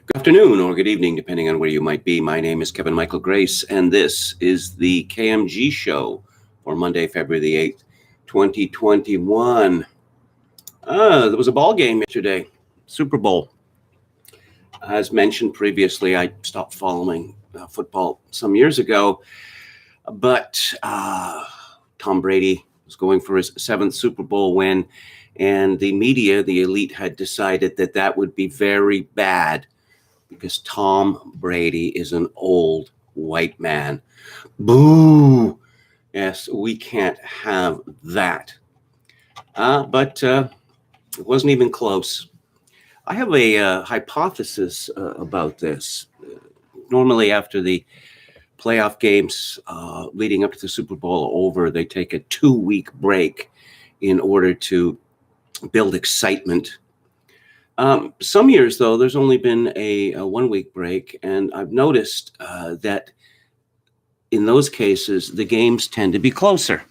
Good afternoon or good evening, depending on where you might be. My name is Kevin Michael Grace, and this is the KMG show for Monday, February the 8th, 2021. There was a ball game yesterday, Super Bowl. As mentioned previously, I stopped following football some years ago, but Tom Brady was going for his seventh Super Bowl win, and the media, the elite, had decided that that would be very bad because Tom Brady is an old white man. Boo! Yes, we can't have that. But it wasn't even close. I have a hypothesis about this. Normally, after the playoff games leading up to the Super Bowl over, they take a 2-week break in order to build excitement. Some years, though, there's only been a 1-week break, and I've noticed that in those cases, the games tend to be closer.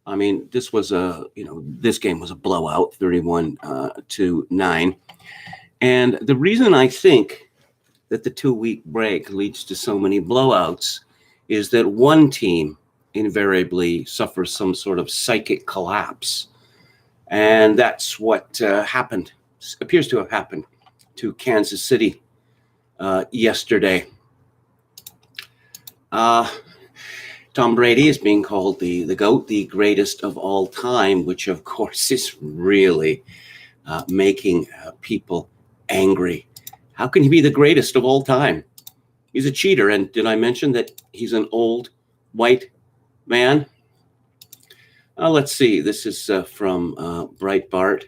I mean, this game was a blowout, 31-9. And the reason I think that the 2-week break leads to so many blowouts is that one team invariably suffers some sort of psychic collapse. And that's what appears to have happened to Kansas City yesterday. Tom Brady is being called the GOAT, the greatest of all time, which of course is really making people angry. How can he be the greatest of all time? He's a cheater. And did I mention that he's an old white man? Let's see. This is from Breitbart.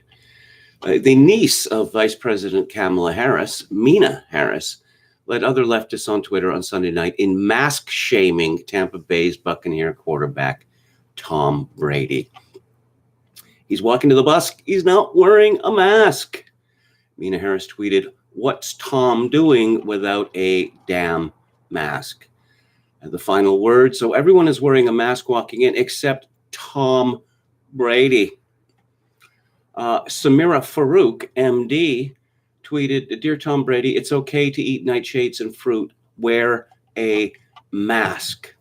The niece of Vice President Kamala Harris, Mina Harris, led other leftists on Twitter on Sunday night in mask-shaming Tampa Bay's Buccaneer quarterback, Tom Brady. He's walking to the bus. He's not wearing a mask. Mina Harris tweeted, "What's Tom doing without a damn mask?" And the final word, so everyone is wearing a mask walking in except Tom Brady. Samira Farouk, MD, tweeted, "Dear Tom Brady, it's okay to eat nightshades and fruit. Wear a mask."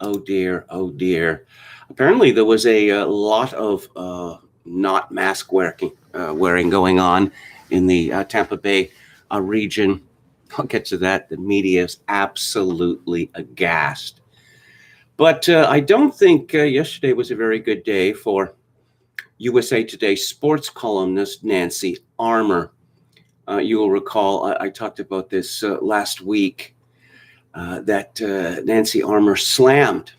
Oh dear, oh dear. Apparently there was a lot of not mask wearing going on in the Tampa Bay region. I'll get to that. The media is absolutely aghast. But I don't think yesterday was a very good day for USA Today sports columnist Nancy Armour. You will recall I talked about this last week, that Nancy Armour slammed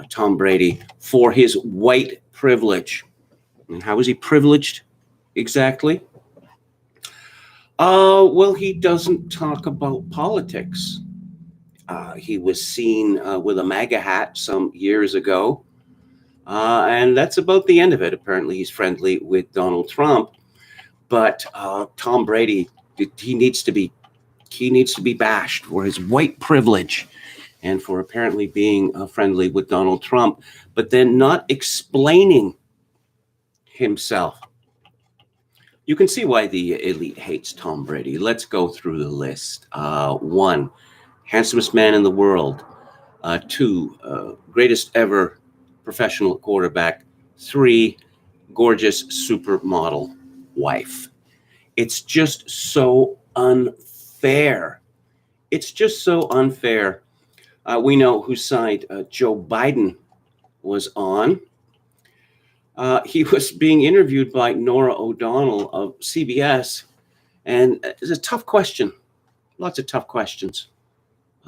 Tom Brady for his white privilege. And how is he privileged exactly? Well, he doesn't talk about politics. He was seen with a MAGA hat some years ago. And that's about the end of it. Apparently, he's friendly with Donald Trump. But Tom Brady, he needs to be bashed for his white privilege and for apparently being friendly with Donald Trump, but then not explaining himself. You can see why the elite hates Tom Brady. Let's go through the list. 1, handsomest man in the world. 2, greatest ever professional quarterback. 3, gorgeous supermodel wife. It's just so unfair. It's just so unfair. We know whose side Joe Biden was on. He was being interviewed by Norah O'Donnell of CBS, and it's a tough question. Lots of tough questions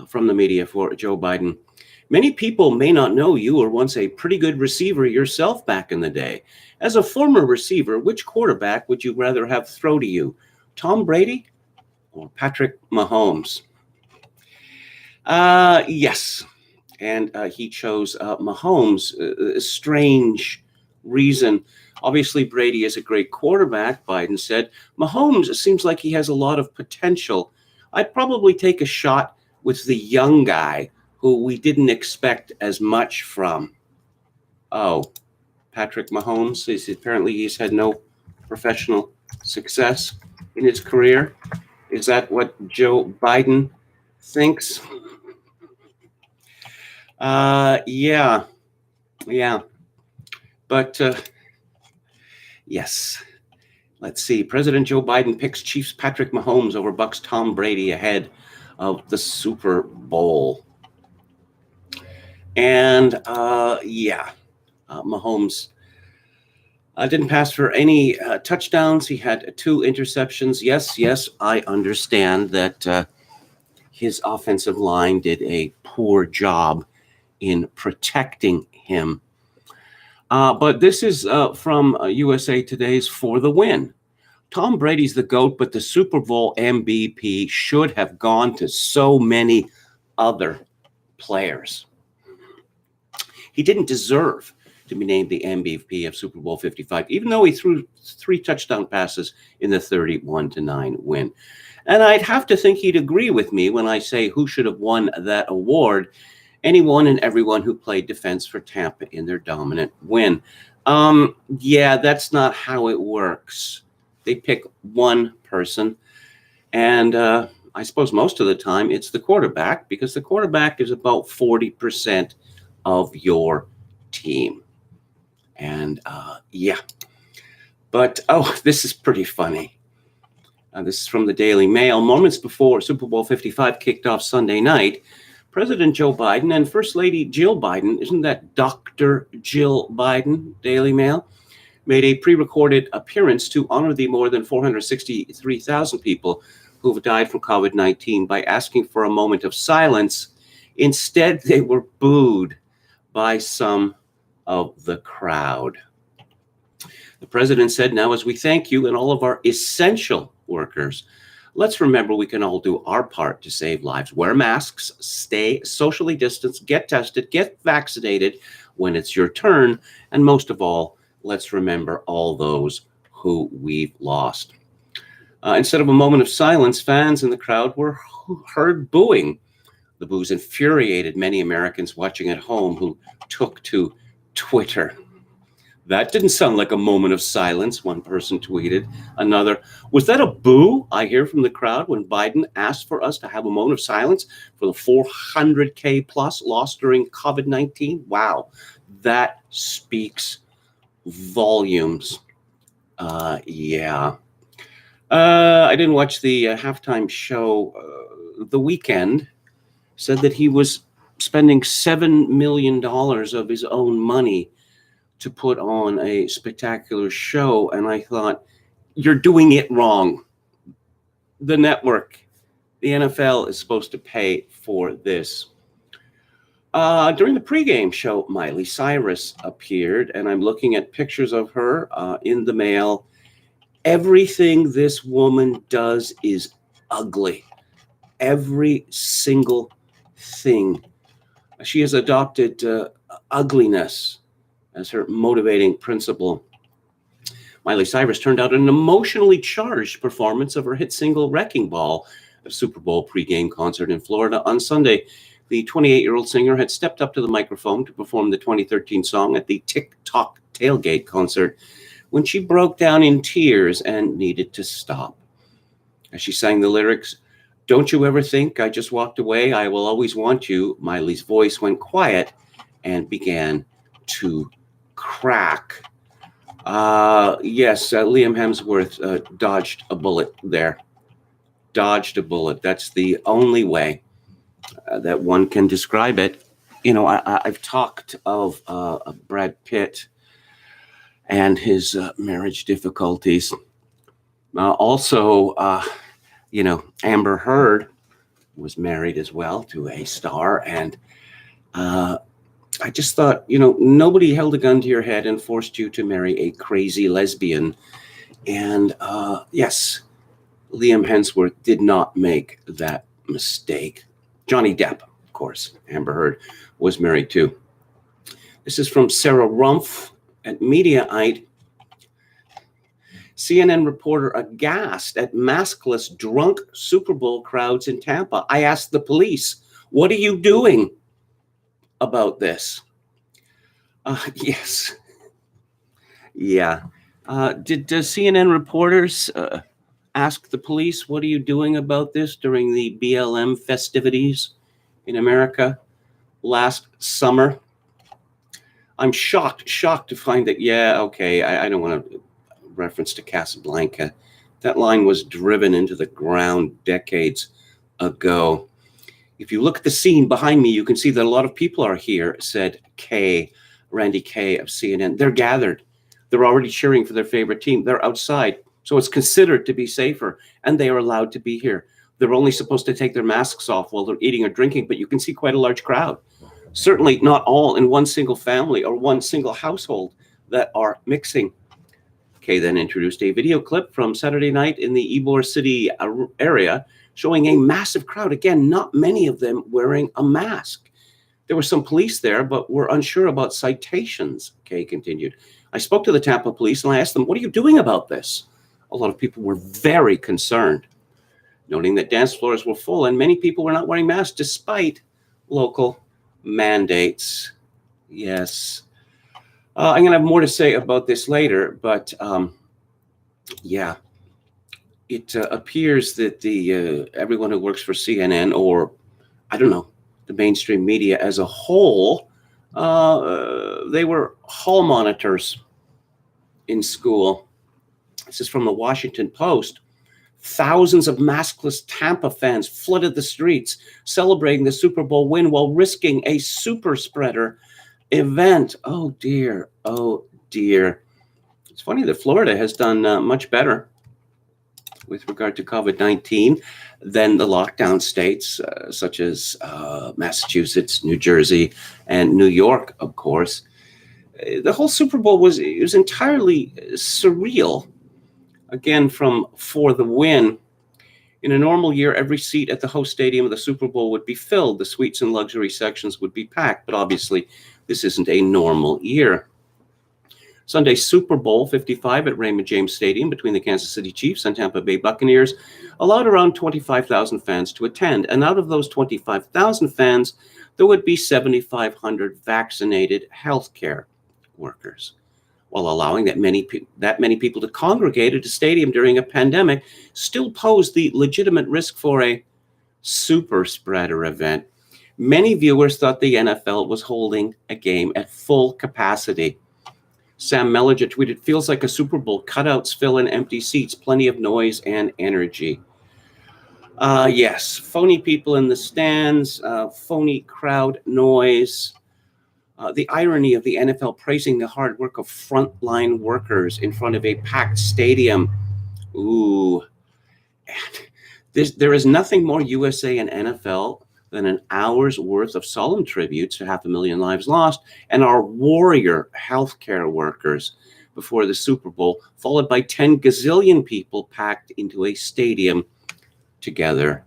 from the media for Joe Biden. Many people may not know you were once a pretty good receiver yourself back in the day. As a former receiver, which quarterback would you rather have throw to you, Tom Brady or Patrick Mahomes? Yes. And he chose Mahomes. A strange reason. Obviously, Brady is a great quarterback, Biden said. Mahomes seems like he has a lot of potential. I'd probably take a shot with the young guy who we didn't expect as much from. Oh, Patrick Mahomes. Apparently he's had no professional success in his career. Is that what Joe Biden thinks? Yeah. But yes. Let's see. President Joe Biden picks Chiefs Patrick Mahomes over Bucks Tom Brady ahead of the Super Bowl. And Mahomes didn't pass for any touchdowns. He had 2 interceptions. Yes, I understand that his offensive line did a poor job in protecting him. But this is from USA Today's For the Win. Tom Brady's the GOAT, but the Super Bowl MVP should have gone to so many other players. He didn't deserve to be named the MVP of Super Bowl 55, even though he threw 3 touchdown passes in the 31-9 win. And I'd have to think he'd agree with me when I say who should have won that award. Anyone and everyone who played defense for Tampa in their dominant win. That's not how it works. They pick one person, and I suppose most of the time it's the quarterback, because the quarterback is about 40% of your team. And but this is pretty funny. This is from the Daily Mail. Moments before Super Bowl 55 kicked off Sunday night, President Joe Biden and First Lady Jill Biden, isn't that Dr. Jill Biden, Daily Mail, made a pre-recorded appearance to honor the more than 463,000 people who have died from COVID-19 by asking for a moment of silence. Instead, they were booed by some of the crowd. The president said, "Now, as we thank you and all of our essential workers, let's remember we can all do our part to save lives. Wear masks, stay socially distanced, get tested, get vaccinated when it's your turn, and most of all, let's remember all those who we've lost." Instead of a moment of silence, fans in the crowd were heard booing. The boos infuriated many Americans watching at home who took to Twitter. "That didn't sound like a moment of silence," one person tweeted. Another, "Was that a boo I hear from the crowd when Biden asked for us to have a moment of silence for the 400K plus lost during COVID-19? Wow, that speaks volumes." I didn't watch the halftime show. The Weeknd said that he was spending $7 million of his own money to put on a spectacular show. And I thought, you're doing it wrong. The network, the NFL, is supposed to pay for this. During the pregame show, Miley Cyrus appeared, and I'm looking at pictures of her in the mail. Everything this woman does is ugly. Every single thing. She has adopted ugliness as her motivating principle. Miley Cyrus turned out an emotionally charged performance of her hit single Wrecking Ball, a Super Bowl pregame concert in Florida on Sunday. The 28-year-old singer had stepped up to the microphone to perform the 2013 song at the TikTok tailgate concert when she broke down in tears and needed to stop. As she sang the lyrics, "Don't you ever think I just walked away? I will always want you," Miley's voice went quiet and began to crack. Liam Hemsworth dodged a bullet there. Dodged a bullet. That's the only way that one can describe it. You know, I've talked of Brad Pitt and his marriage difficulties. Also, Amber Heard was married as well to a star. And I just thought, nobody held a gun to your head and forced you to marry a crazy lesbian. And yes, Liam Hemsworth did not make that mistake. Johnny Depp, of course, Amber Heard was married to. This is from Sarah Rumpf at Mediaite. CNN reporter aghast at maskless drunk Super Bowl crowds in Tampa. I asked the police, what are you doing about this? Yes. Yeah. Did CNN reporters Ask the police, what are you doing about this during the BLM festivities in America last summer? I'm shocked to find that, I don't want to reference to Casablanca. That line was driven into the ground decades ago. If you look at the scene behind me, you can see that a lot of people are here, said Randy Kay of CNN. They're gathered. They're already cheering for their favorite team. They're outside, so it's considered to be safer, and they are allowed to be here. They're only supposed to take their masks off while they're eating or drinking, but you can see quite a large crowd. Certainly not all in one single family or one single household that are mixing. Kay then introduced a video clip from Saturday night in the Ybor City area showing a massive crowd. Again, not many of them wearing a mask. There were some police there, but we're unsure about citations, Kay continued. I spoke to the Tampa police and I asked them, what are you doing about this? A lot of people were very concerned, noting that dance floors were full and many people were not wearing masks despite local mandates. Yes. I'm going to have more to say about this later, but it appears that everyone who works for CNN, or I don't know, the mainstream media as a whole, they were hall monitors in school. This is from the Washington Post. Thousands of maskless Tampa fans flooded the streets celebrating the Super Bowl win while risking a super spreader event. Oh dear. It's funny that Florida has done much better with regard to COVID-19 than the lockdown states, such as Massachusetts, New Jersey, and New York, of course. The whole Super Bowl was entirely surreal. Again, for the win. In a normal year, every seat at the host stadium of the Super Bowl would be filled. The suites and luxury sections would be packed, but obviously this isn't a normal year. Sunday's Super Bowl 55 at Raymond James Stadium between the Kansas City Chiefs and Tampa Bay Buccaneers allowed around 25,000 fans to attend. And out of those 25,000 fans, there would be 7,500 vaccinated healthcare workers. While allowing that many people to congregate at a stadium during a pandemic still posed the legitimate risk for a super spreader event. Many viewers thought the NFL was holding a game at full capacity. Sam Mellinger tweeted, feels like a Super Bowl, cutouts fill in empty seats, plenty of noise and energy. Yes, phony people in the stands, phony crowd noise. The irony of the NFL praising the hard work of frontline workers in front of a packed stadium. Ooh. There is nothing more USA and NFL than an hour's worth of solemn tributes to 500,000 lives lost and our warrior healthcare workers before the Super Bowl, followed by 10 gazillion people packed into a stadium together.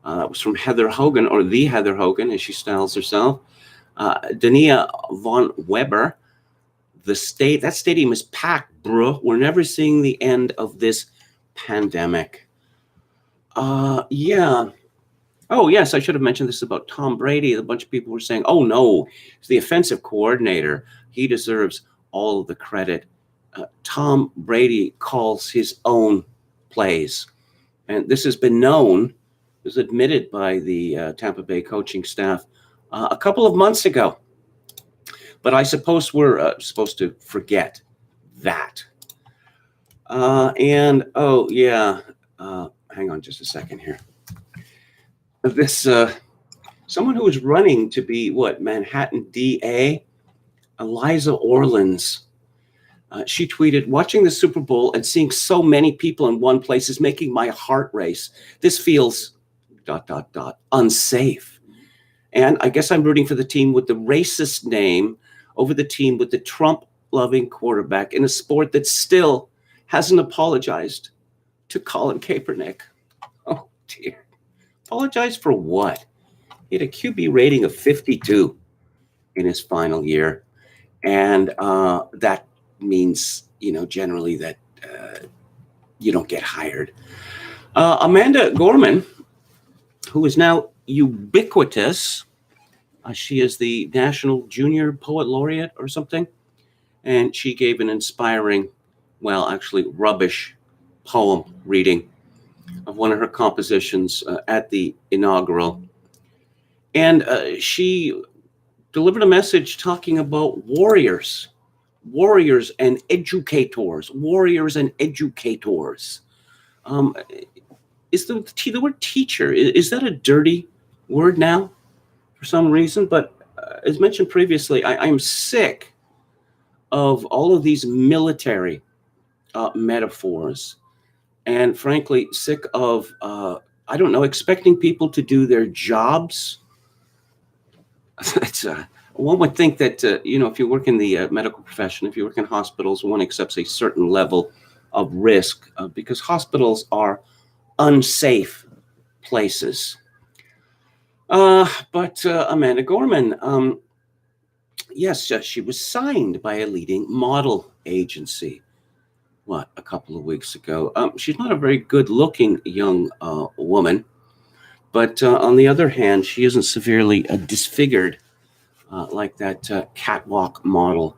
That was from Heather Hogan, or the Heather Hogan, as she styles herself. Dania von Weber, that stadium is packed, bro. We're never seeing the end of this pandemic. Yeah. Oh, yes, I should have mentioned this about Tom Brady. A bunch of people were saying, oh, no, he's the offensive coordinator. He deserves all of the credit. Tom Brady calls his own plays. And this has been known, it was admitted by the Tampa Bay coaching staff a couple of months ago. But I suppose we're supposed to forget that. Hang on just a second here. This someone who is running to be Manhattan DA, Eliza Orleans. She tweeted, watching the Super Bowl and seeing so many people in one place is making my heart race. This feels ... unsafe. And I guess I'm rooting for the team with the racist name over the team with the Trump-loving quarterback in a sport that still hasn't apologized to Colin Kaepernick. Oh, dear. Apologize for what? He had a QB rating of 52 in his final year. And that means, generally that you don't get hired. Amanda Gorman, who is now ubiquitous. She is the National Junior Poet Laureate or something. And she gave an inspiring, rubbish poem reading of one of her compositions at the inaugural. And she delivered a message talking about warriors and educators. Warriors and educators. Is the word teacher, is that a dirty word now for some reason? But as mentioned previously, I'm sick of all of these military metaphors, and frankly, sick of, I don't know, expecting people to do their jobs. It's, one would think that, if you work in the medical profession, if you work in hospitals, one accepts a certain level of risk because hospitals are unsafe places. But Amanda Gorman, yes, she was signed by a leading model agency, a couple of weeks ago. She's not a very good-looking young woman, but on the other hand, she isn't severely disfigured like that catwalk model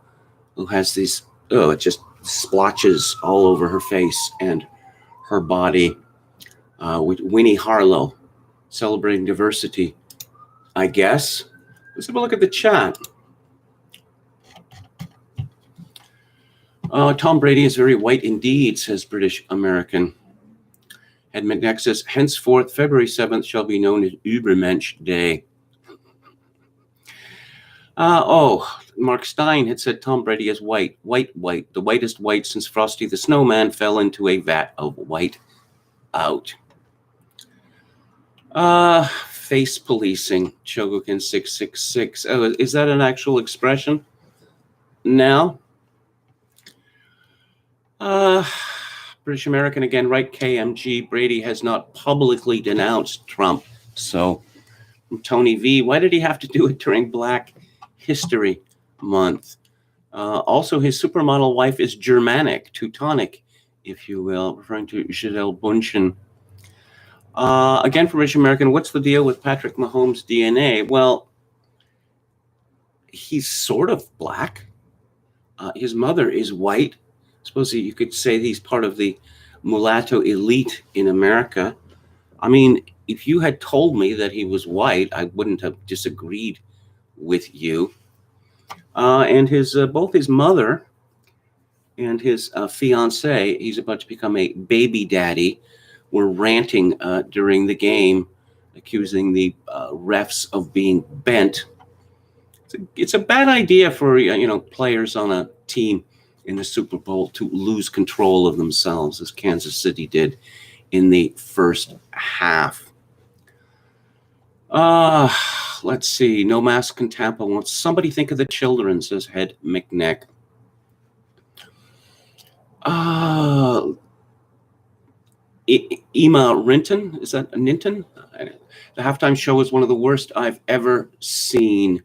who has these, it just splotches all over her face and her body. With Winnie Harlow, celebrating diversity, I guess. Let's have a look at the chat. Tom Brady is very white indeed, says British American. Ed McNeck says, henceforth, February 7th shall be known as Übermensch Day. Mark Stein had said Tom Brady is white, the whitest white since Frosty the Snowman fell into a vat of white out. Face policing, Chogokin 666. Oh, is that an actual expression now? British American again, right? KMG. Brady has not publicly denounced Trump. So, Tony V, why did he have to do it during Black History Month? Also, his supermodel wife is Germanic, Teutonic, if you will, referring to Gisele Bundchen. Again, for British American, what's the deal with Patrick Mahomes' DNA? Well, he's sort of black. His mother is white. I suppose you could say he's part of the mulatto elite in America. I mean, if you had told me that he was white, I wouldn't have disagreed with you. And both his mother and his fiance, he's about to become a baby daddy, were ranting during the game, accusing the refs of being bent. It's a bad idea for players on a team in the Super Bowl to lose control of themselves, as Kansas City did in the first half. Let's see. No mask in Tampa. Won't somebody think of the children, says Head McNeck. Ema Rinton, is that Ninton? The halftime show was one of the worst I've ever seen.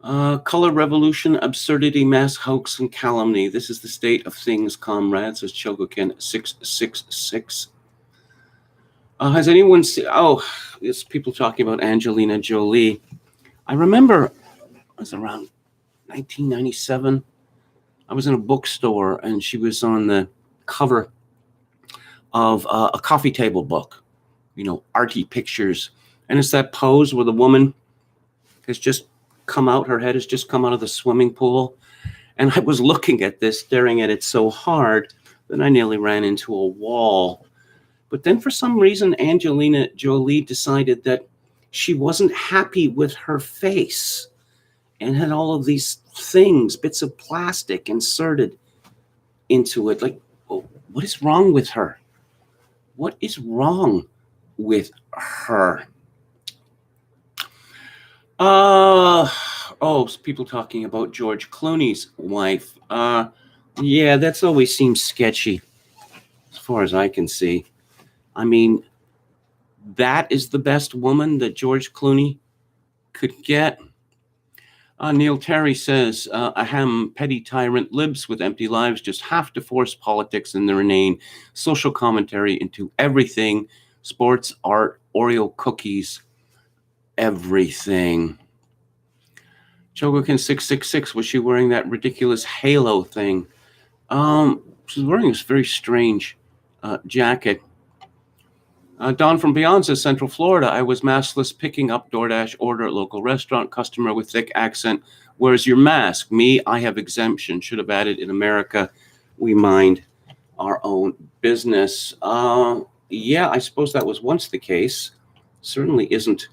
Color revolution, absurdity, mass hoax, and calumny. This is the state of things, comrades, says Chogokin 666. Has anyone seen? Oh, there's people talking about Angelina Jolie. I remember it was around 1997. I was in a bookstore and she was on the cover of a coffee table book, arty pictures. And it's that pose where the woman has just come out, her head has just come out of the swimming pool. And I was looking at this, staring at it so hard that I nearly ran into a wall. But then for some reason, Angelina Jolie decided that she wasn't happy with her face and had all of these things, bits of plastic inserted into it. Like, what is wrong with her? What is wrong with her? People talking about George Clooney's wife. Yeah, that's always seems sketchy as far as I can see. I mean, that is the best woman that George Clooney could get. Neil Terry says, ahem, petty tyrant libs with empty lives just have to force politics and their inane social commentary into everything. Sports, art, Oreo cookies, everything. Chogokin 666, was she wearing that ridiculous halo thing? She was wearing this very strange jacket. Don from Beyond says, Central Florida, I was maskless picking up DoorDash order at local restaurant. Customer with thick accent, where's your mask? Me, I have exemption. Should have added, in America, we mind our own business. Yeah, I suppose that was once the case. Certainly isn't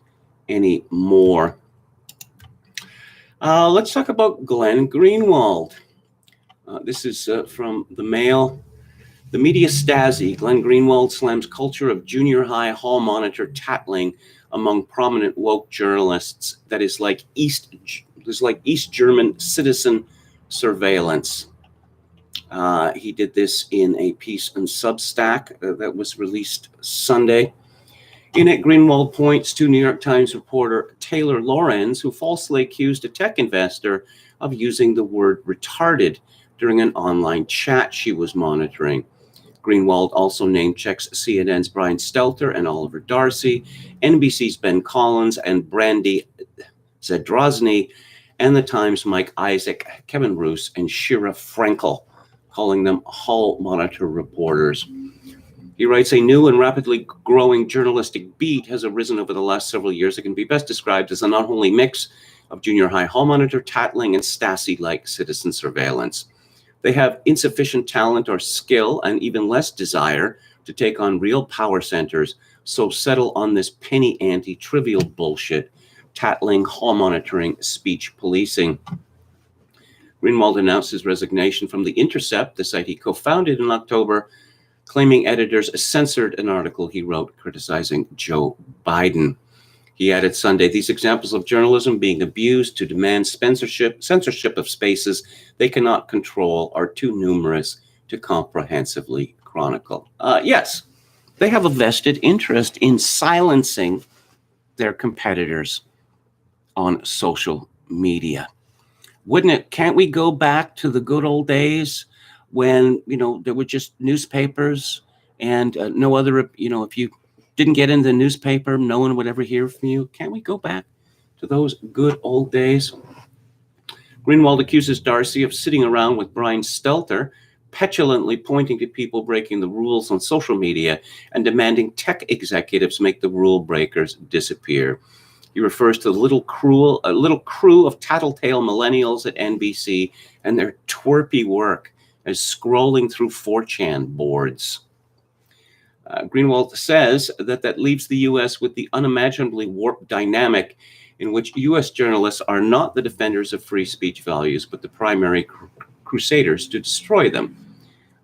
anymore. Let's talk about Glenn Greenwald. This is from the Mail. The media Stasi, Glenn Greenwald slams culture of junior high hall monitor tattling among prominent woke journalists that is like East German citizen surveillance. He did this in a piece on Substack that was released Sunday. In it, Greenwald points to New York Times reporter Taylor Lorenz, who falsely accused a tech investor of using the word retarded during an online chat she was monitoring. Greenwald also name-checks CNN's Brian Stelter and Oliver Darcy, NBC's Ben Collins and Brady Zadrozny, and the Times' Mike Isaac, Kevin Roos, and Shira Frankel, calling them hall monitor reporters. He writes, a new and rapidly growing journalistic beat has arisen over the last several years that can be best described as an unholy mix of junior high hall monitor tattling and Stasi-like citizen surveillance. They have insufficient talent or skill and even less desire to take on real power centers, so settle on this penny ante trivial bullshit, tattling, hall monitoring, speech policing. Greenwald announced his resignation from The Intercept, the site he co-founded in October, claiming editors censored an article he wrote criticizing Joe Biden. He added Sunday, these examples of journalism being abused to demand censorship of spaces they cannot control are too numerous to comprehensively chronicle. Yes, they have a vested interest in silencing their competitors on social media. Wouldn't it? Can't we go back to the good old days when, there were just newspapers and no other, if you didn't get in the newspaper, no one would ever hear from you. Can't we go back to those good old days? Greenwald accuses Darcy of sitting around with Brian Stelter, petulantly pointing to people breaking the rules on social media and demanding tech executives make the rule breakers disappear. He refers to a little crew of tattletale millennials at NBC and their twerpy work as scrolling through 4chan boards. Greenwald says that leaves the U.S. with the unimaginably warped dynamic in which U.S. journalists are not the defenders of free speech values, but the primary crusaders to destroy them.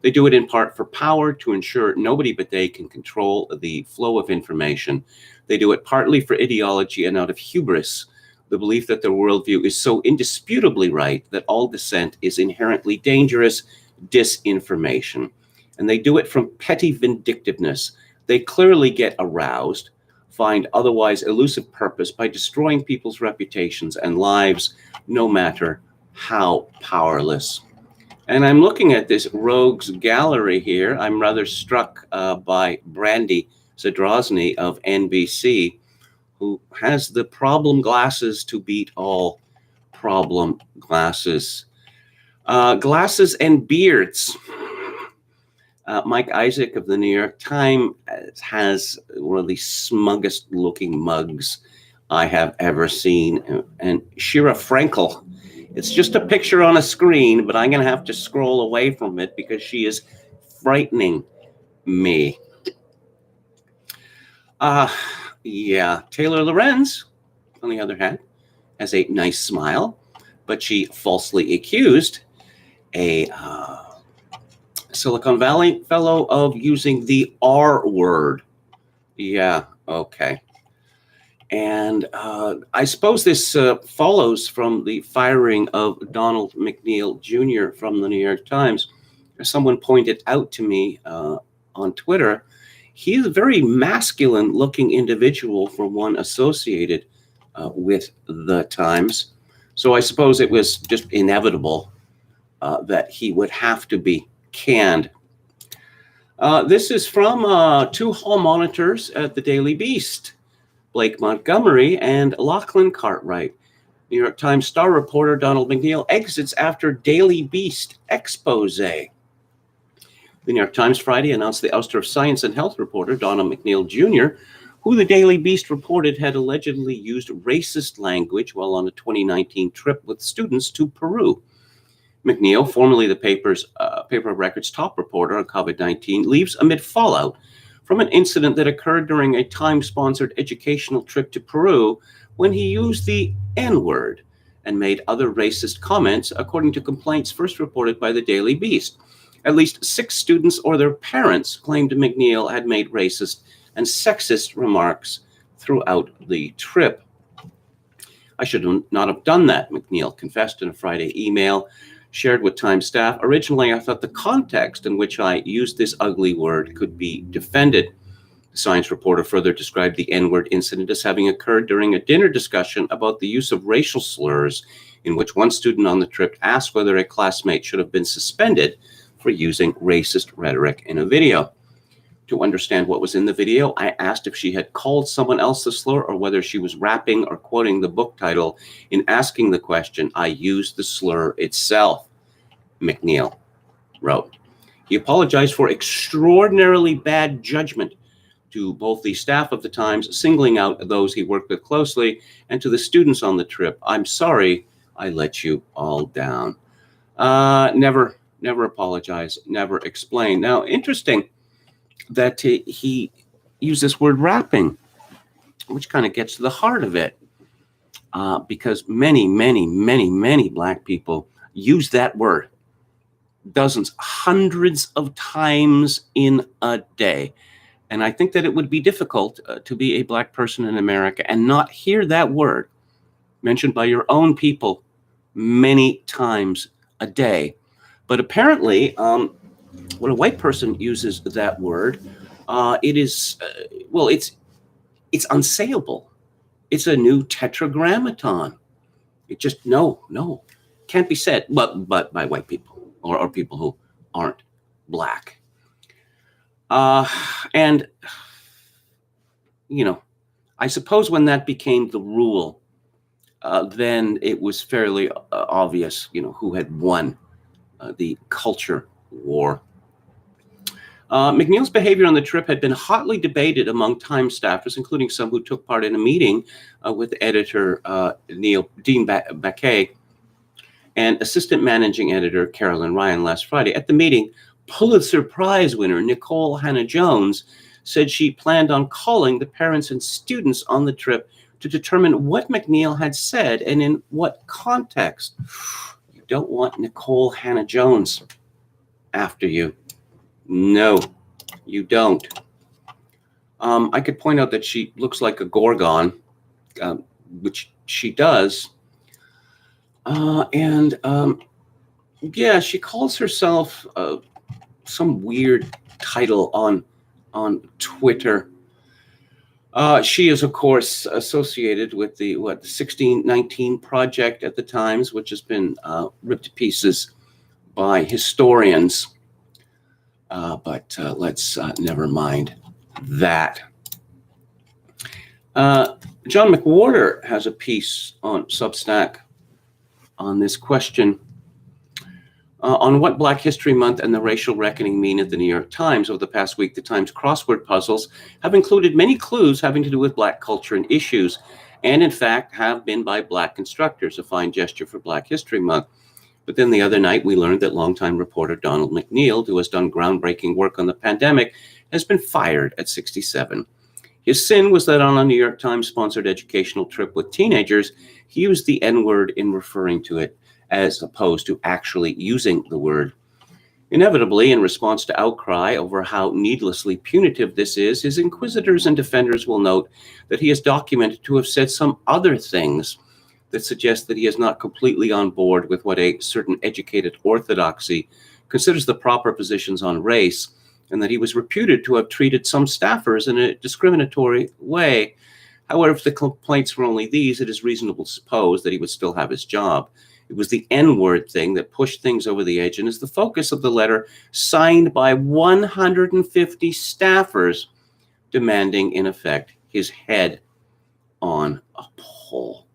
They do it in part for power, to ensure nobody but they can control the flow of information. They do it partly for ideology and out of hubris, the belief that their worldview is so indisputably right that all dissent is inherently dangerous disinformation. And they do it from petty vindictiveness. They clearly get aroused, find otherwise elusive purpose by destroying people's reputations and lives, no matter how powerless. And I'm looking at this rogues gallery here. I'm rather struck by Brady Zadrozny of NBC, who has the problem glasses to beat all problem glasses. Glasses and beards. Mike Isaac of the New York Times has one of the smuggest looking mugs I have ever seen. And Shira Frankel, it's just a picture on a screen, but I'm going to have to scroll away from it because she is frightening me. Yeah, Taylor Lorenz, on the other hand, has a nice smile, but she falsely accused a Silicon Valley fellow of using the R word. Yeah, okay. And I suppose this follows from the firing of Donald McNeil Jr. from the New York Times. Someone pointed out to me on Twitter, he is a very masculine-looking individual for one associated with the Times. So I suppose it was just inevitable that he would have to be canned. This is from two hall monitors at the Daily Beast, Blake Montgomery and Lachlan Cartwright. New York Times star reporter Donald McNeil exits after Daily Beast expose. The New York Times Friday announced the ouster of science and health reporter Donald McNeil Jr., who the Daily Beast reported had allegedly used racist language while on a 2019 trip with students to Peru. McNeil, formerly the paper of record's top reporter on COVID-19, leaves amid fallout from an incident that occurred during a Time-sponsored educational trip to Peru when he used the N-word and made other racist comments, according to complaints first reported by the Daily Beast. At least 6 students or their parents claimed McNeil had made racist and sexist remarks throughout the trip. I should not have done that, McNeil confessed in a Friday email shared with Time staff. Originally, I thought the context in which I used this ugly word could be defended. The science reporter further described the N-word incident as having occurred during a dinner discussion about the use of racial slurs, in which one student on the trip asked whether a classmate should have been suspended for using racist rhetoric in a video. To understand what was in the video, I asked if she had called someone else a slur or whether she was rapping or quoting the book title. In asking the question, I used the slur itself, McNeil wrote. He apologized for extraordinarily bad judgment to both the staff of the Times, singling out those he worked with closely, and to the students on the trip. I'm sorry I let you all down. Never apologize, never explain. Now, interesting that he used this word rapping, which kind of gets to the heart of it, because many Black people use that word dozens, hundreds of times in a day. And I think that it would be difficult to be a Black person in America and not hear that word mentioned by your own people many times a day. But apparently, when a white person uses that word, it is, it's unsayable. It's a new tetragrammaton. It just, no, can't be said, but by white people or people who aren't Black. And, I suppose when that became the rule, then it was fairly obvious, who had won the culture war. McNeil's behavior on the trip had been hotly debated among Time staffers, including some who took part in a meeting with editor Dean Baquet and assistant managing editor Carolyn Ryan last Friday. At the meeting, Pulitzer Prize winner Nicole Hannah-Jones said she planned on calling the parents and students on the trip to determine what McNeil had said and in what context. You don't want Nicole Hannah-Jones after you. No, you don't. I could point out that she looks like a Gorgon, which she does. She calls herself some weird title on Twitter. She is, of course, associated with the 1619 Project at the Times, which has been ripped to pieces by historians. But let's never mind that. John McWhorter has a piece on Substack on this question. On what Black History Month and the racial reckoning mean at the New York Times. Over the past week, the Times crossword puzzles have included many clues having to do with Black culture and issues, and in fact have been by Black instructors, a fine gesture for Black History Month. But then the other night, we learned that longtime reporter Donald McNeil, who has done groundbreaking work on the pandemic, has been fired at 67. His sin was that on a New York Times-sponsored educational trip with teenagers, he used the N-word in referring to it, as opposed to actually using the word. Inevitably, in response to outcry over how needlessly punitive this is, his inquisitors and defenders will note that he is documented to have said some other things that suggest that he is not completely on board with what a certain educated orthodoxy considers the proper positions on race, and that he was reputed to have treated some staffers in a discriminatory way. However, if the complaints were only these, it is reasonable to suppose that he would still have his job. It was the N-word thing that pushed things over the edge and is the focus of the letter signed by 150 staffers demanding, in effect, his head on a pole.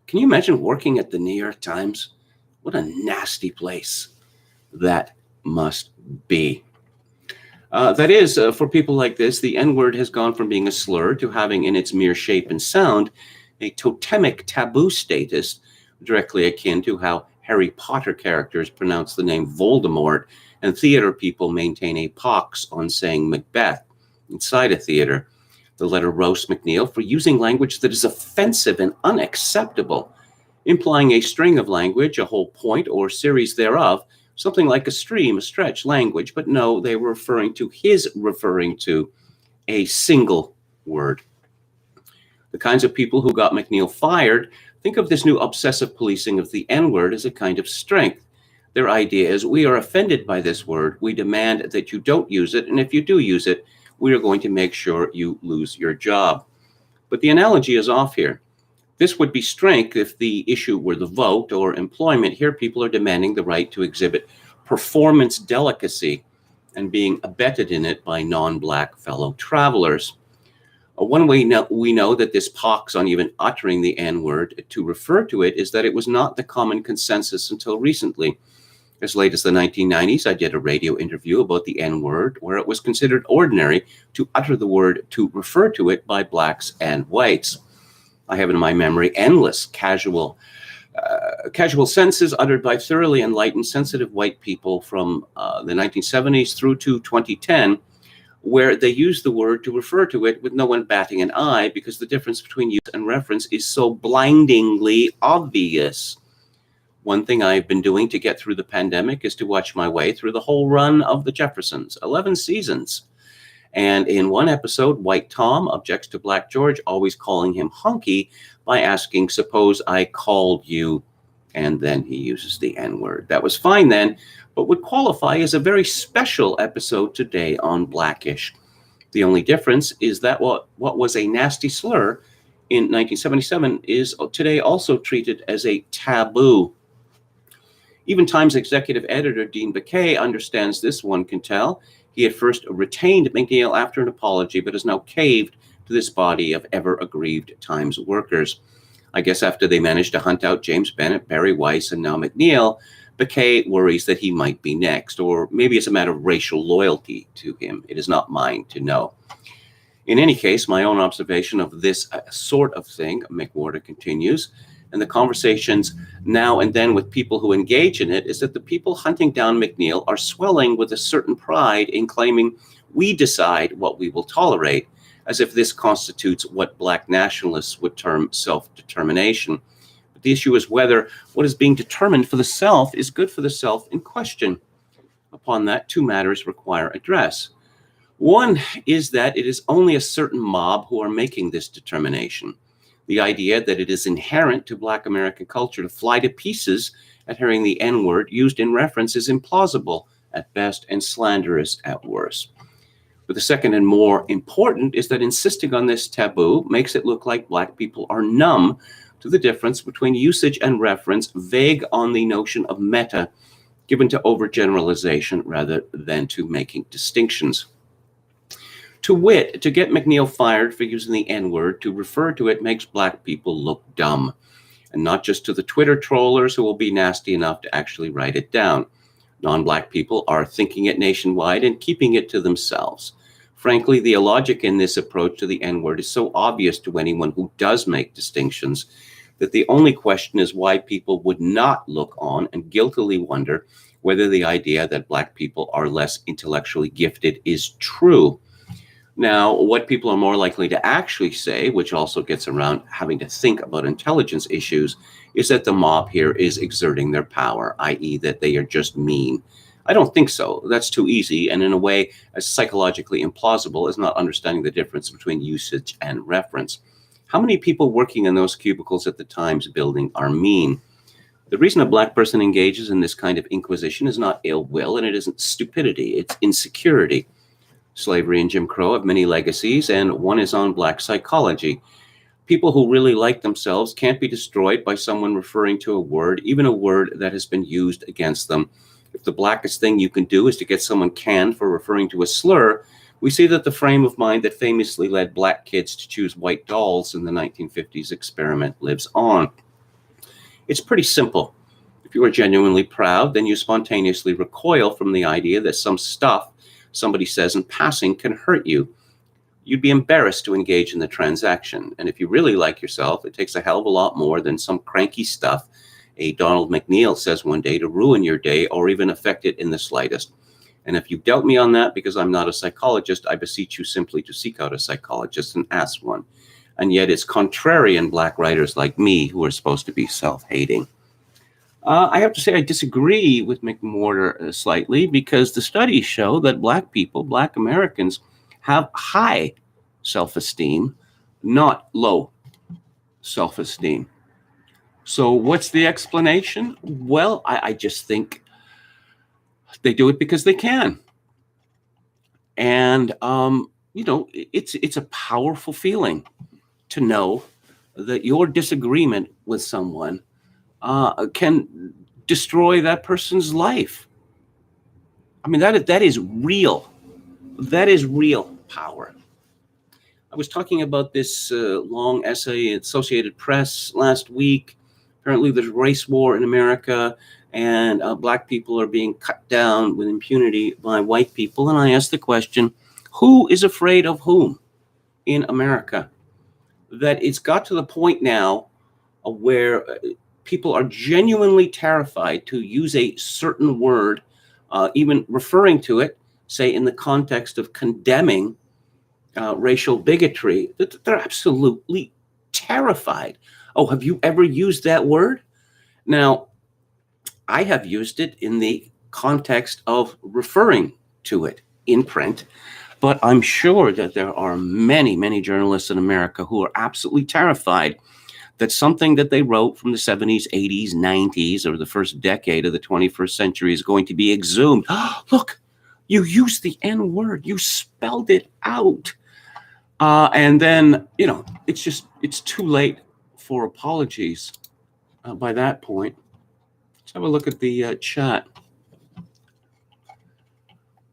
Can you imagine working at the New York Times? What a nasty place that must be. That is, for people like this, the N-word has gone from being a slur to having in its mere shape and sound a totemic taboo status, directly akin to how Harry Potter characters pronounce the name Voldemort, and theater people maintain a pox on saying Macbeth inside a theater. The letter roasts McNeil for using language that is offensive and unacceptable, implying a string of language, a whole point or series thereof, something like a stream, a stretch, language, but no, they were referring to a single word. The kinds of people who got McNeil fired think of this new obsessive policing of the N-word as a kind of strength. Their idea is, we are offended by this word, we demand that you don't use it, and if you do use it, we are going to make sure you lose your job. But the analogy is off here. This would be strength if the issue were the vote or employment. Here, people are demanding the right to exhibit performance delicacy and being abetted in it by non-Black fellow travelers. One way we know that this pox on even uttering the N-word to refer to it is that it was not the common consensus until recently. As late as the 1990s, I did a radio interview about the N-word, where it was considered ordinary to utter the word to refer to it by Blacks and whites. I have in my memory endless casual sentences uttered by thoroughly enlightened, sensitive white people from the 1970s through to 2010, where they use the word to refer to it with no one batting an eye because the difference between use and reference is so blindingly obvious. One thing I've been doing to get through the pandemic is to watch my way through the whole run of The Jeffersons, 11 seasons. And in one episode, White Tom objects to Black George always calling him hunky by asking, suppose I called you, and then he uses the N-word. That was fine then, but would qualify as a very special episode today on Blackish. The only difference is that what was a nasty slur in 1977 is today also treated as a taboo. Even Times executive editor Dean Baquet understands this, one can tell. He at first retained McNeil after an apology, but has now caved to this body of ever-aggrieved Times workers. I guess after they managed to hunt out James Bennett, Barry Weiss, and now McNeil, Baquet worries that he might be next, or maybe it's a matter of racial loyalty to him. It is not mine to know. In any case, my own observation of this sort of thing, McWhorter continues, and the conversations now and then with people who engage in it, is that the people hunting down McNeil are swelling with a certain pride in claiming we decide what we will tolerate, as if this constitutes what Black nationalists would term self-determination. But the issue is whether what is being determined for the self is good for the self in question. Upon that, two matters require address. One is that it is only a certain mob who are making this determination. The idea that it is inherent to Black American culture to fly to pieces at hearing the N-word used in reference is implausible at best and slanderous at worst. But the second and more important is that insisting on this taboo makes it look like Black people are numb to the difference between usage and reference, vague on the notion of meta, given to overgeneralization rather than to making distinctions. To wit, to get McNeil fired for using the N-word to refer to it makes Black people look dumb, and not just to the Twitter trollers who will be nasty enough to actually write it down. Non-Black people are thinking it nationwide and keeping it to themselves. Frankly, the illogic in this approach to the N-word is so obvious to anyone who does make distinctions that the only question is why people would not look on and guiltily wonder whether the idea that Black people are less intellectually gifted is true. Now, what people are more likely to actually say, which also gets around having to think about intelligence issues, is that the mob here is exerting their power, i.e. that they are just mean. I don't think so. That's too easy, and in a way as psychologically implausible as not understanding the difference between usage and reference. How many people working in those cubicles at the Times building are mean? The reason a Black person engages in this kind of inquisition is not ill will, and it isn't stupidity, it's insecurity. Slavery and Jim Crow have many legacies, and one is on Black psychology. People who really like themselves can't be destroyed by someone referring to a word, even a word that has been used against them. If the blackest thing you can do is to get someone canned for referring to a slur, we see that the frame of mind that famously led Black kids to choose white dolls in the 1950s experiment lives on. It's pretty simple. If you are genuinely proud, then you spontaneously recoil from the idea that some stuff somebody says in passing can hurt you. You'd be embarrassed to engage in the transaction. And if you really like yourself, it takes a hell of a lot more than some cranky stuff a Donald McNeil says one day to ruin your day or even affect it in the slightest. And if you doubt me on that because I'm not a psychologist, I beseech you simply to seek out a psychologist and ask one. And yet it's contrarian black writers like me who are supposed to be self-hating. I have to say I disagree with McWhorter slightly, because the studies show that black people, black Americans, have high self-esteem, not low self-esteem. So what's the explanation? Well, I just think they do it because they can. And, it's a powerful feeling to know that your disagreement with someone can destroy that person's life. I mean, that is real. That is real power. I was talking about this long essay in Associated Press last week. Apparently there's race war in America, and black people are being cut down with impunity by white people. And I asked the question, who is afraid of whom in America? That it's got to the point now where people are genuinely terrified to use a certain word, even referring to it, say in the context of condemning racial bigotry. They're absolutely terrified. Oh, have you ever used that word? Now, I have used it in the context of referring to it in print, but I'm sure that there are many, many journalists in America who are absolutely terrified that something that they wrote from the 70s, 80s, 90s, or the first decade of the 21st century is going to be exhumed. Look, you used the N word. You spelled it out. And then, it's too late for apologies by that point. Let's have a look at the chat.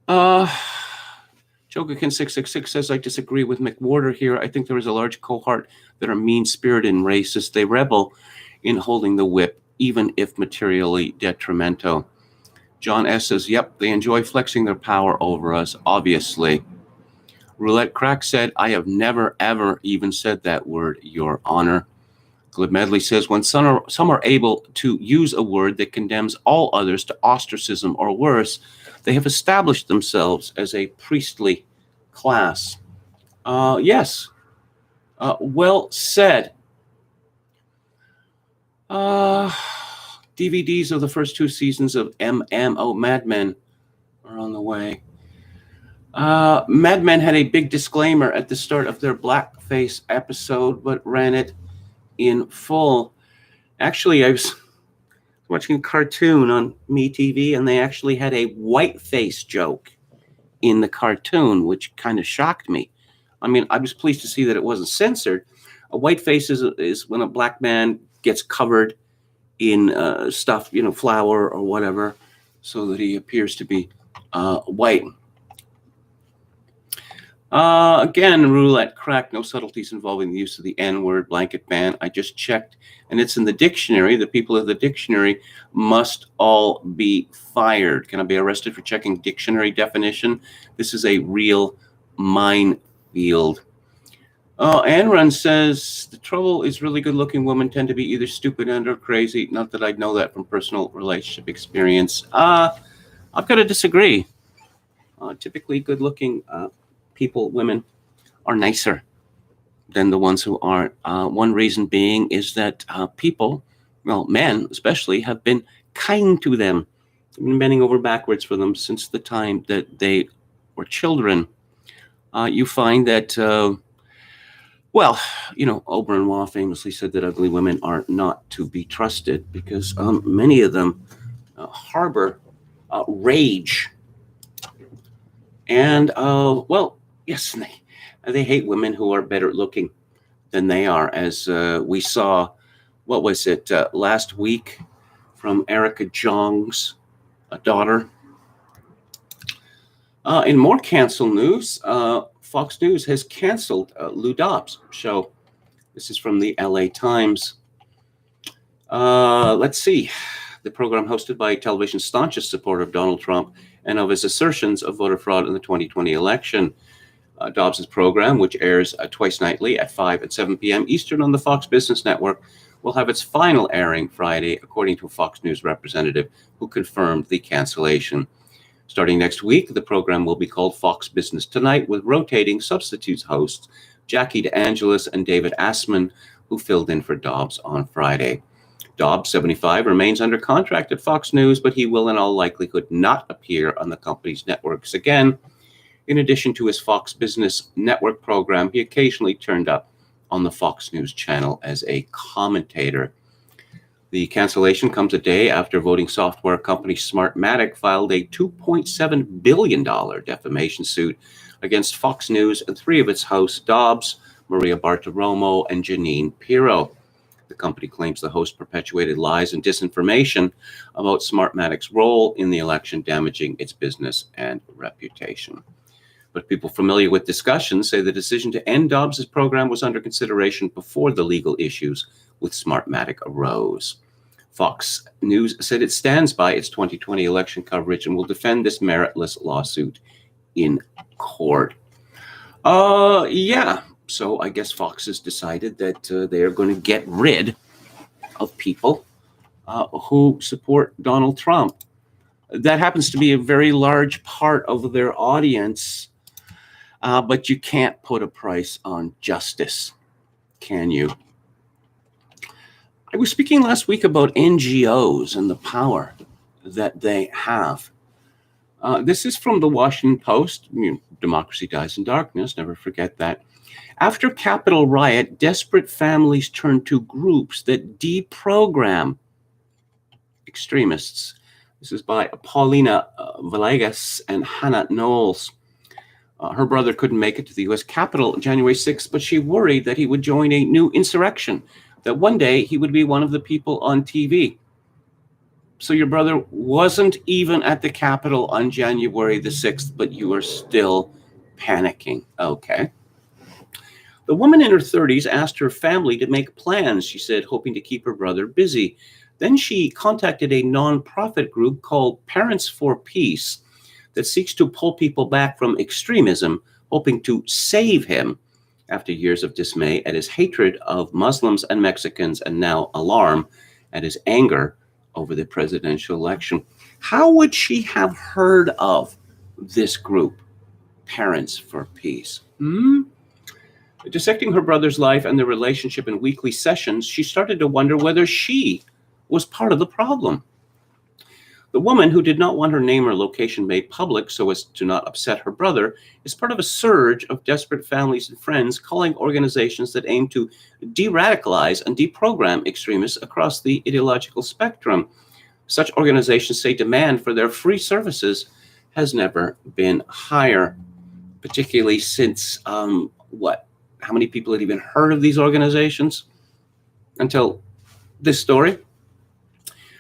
Jokerkin666 says, I disagree with McWhorter here. I think there is a large cohort that are mean-spirited and racist. They revel in holding the whip, even if materially detrimental. John S. says, yep, they enjoy flexing their power over us, obviously. Roulette Crack said, I have never, ever even said that word, Your Honor. Glib Medley says, when some are able to use a word that condemns all others to ostracism or worse, they have established themselves as a priestly class. Yes. Well said. DVDs of the first 2 seasons of Mad Men are on the way. Mad Men had a big disclaimer at the start of their blackface episode, but ran it in full. Actually, I was watching a cartoon on MeTV, and they actually had a whiteface joke in the cartoon, which kind of shocked me. I mean, I was pleased to see that it wasn't censored. A whiteface is when a black man gets covered in stuff, flour or whatever, so that he appears to be white. Again, Roulette Crack, no subtleties involving the use of the N-word, blanket ban. I just checked, and it's in the dictionary. The people of the dictionary must all be fired. Can I be arrested for checking dictionary definition? This is a real minefield. Anrun says, the trouble is really good-looking women tend to be either stupid and or crazy. Not that I know that from personal relationship experience. I've got to disagree. Typically good-looking people, women, are nicer than the ones who aren't. One reason being is that people, men especially, have been kind to them. They've been bending over backwards for them since the time that they were children. You find that, Oberon famously said that ugly women are not to be trusted because many of them harbor rage. And, yes, they hate women who are better looking than they are, as we saw, last week from Erica Jong's daughter. In more cancel news, Fox News has canceled Lou Dobbs' show. This is from the LA Times. Let's see. The program, hosted by television's staunchest supporter of Donald Trump and of his assertions of voter fraud in the 2020 election. Dobbs's program, which airs twice nightly at 5 and 7 p.m. Eastern on the Fox Business Network, will have its final airing Friday, according to a Fox News representative who confirmed the cancellation. Starting next week, the program will be called Fox Business Tonight, with rotating substitute hosts Jackie DeAngelis and David Assman, who filled in for Dobbs on Friday. Dobbs, 75, remains under contract at Fox News, but he will in all likelihood not appear on the company's networks again. In addition to his Fox Business Network program, he occasionally turned up on the Fox News channel as a commentator. The cancellation comes a day after voting software company Smartmatic filed a $2.7 billion defamation suit against Fox News and three of its hosts, Dobbs, Maria Bartiromo, and Janine Pirro. The company claims the host perpetuated lies and disinformation about Smartmatic's role in the election, damaging its business and reputation. But people familiar with discussions say the decision to end Dobbs's program was under consideration before the legal issues with Smartmatic arose. Fox News said it stands by its 2020 election coverage and will defend this meritless lawsuit in court. So I guess Fox has decided that they are going to get rid of people who support Donald Trump. That happens to be a very large part of their audience, but you can't put a price on justice, can you? I was speaking last week about NGOs and the power that they have. This is from the Washington Post. Democracy dies in darkness, never forget that. After Capitol riot, desperate families turn to groups that deprogram extremists. This is by Paulina Villegas and Hannah Knowles. Her brother couldn't make it to the U.S. Capitol January 6th, but she worried that he would join a new insurrection, that one day he would be one of the people on TV. So your brother wasn't even at the Capitol on January the 6th, but you are still panicking. Okay. The woman in her 30s asked her family to make plans, she said, hoping to keep her brother busy. Then she contacted a nonprofit group called Parents for Peace that seeks to pull people back from extremism, hoping to save him after years of dismay at his hatred of Muslims and Mexicans, and now alarm at his anger over the presidential election. How would she have heard of this group, Parents for Peace? Dissecting her brother's life and their relationship in weekly sessions, she started to wonder whether she was part of the problem. The woman, who did not want her name or location made public so as to not upset her brother, is part of a surge of desperate families and friends calling organizations that aim to de-radicalize and deprogram extremists across the ideological spectrum. Such organizations say demand for their free services has never been higher, particularly since, how many people had even heard of these organizations until this story?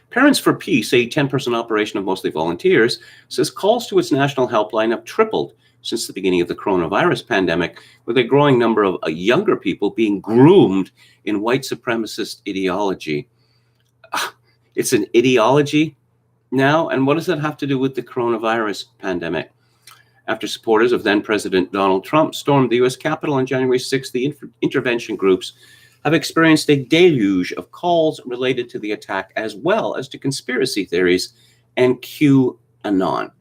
Parents for Peace, a 10-person operation of mostly volunteers, says calls to its national helpline have tripled since the beginning of the coronavirus pandemic, with a growing number of younger people being groomed in white supremacist ideology. It's an ideology now, and what does that have to do with the coronavirus pandemic? After supporters of then-President Donald Trump stormed the U.S. Capitol on January 6th, the intervention groups have experienced a deluge of calls related to the attack, as well as to conspiracy theories and QAnon.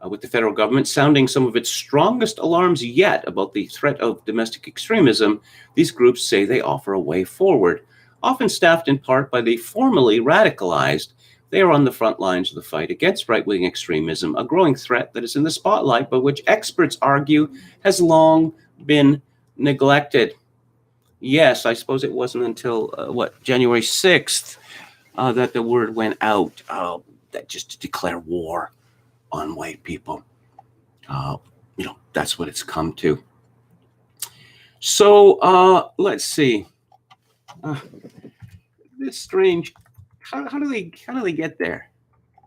With the federal government sounding some of its strongest alarms yet about the threat of domestic extremism, these groups say they offer a way forward. Often staffed in part by the formerly radicalized, they are on the front lines of the fight against right-wing extremism, a growing threat that is in the spotlight, but which experts argue has long been neglected. Yes, I suppose it wasn't until, January 6th that the word went out, that just to declare war on white people. That's what it's come to. So let's see. It's strange. How do they get there?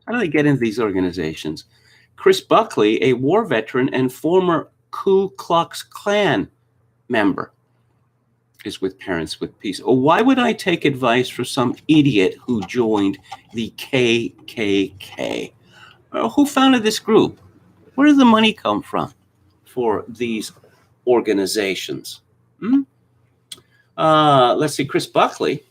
How do they get into these organizations? Chris Buckley, a war veteran and former Ku Klux Klan member, is with Parents with Peace. Why would I take advice from some idiot who joined the KKK? Who founded this group? Where did the money come from for these organizations? Let's see, Chris Buckley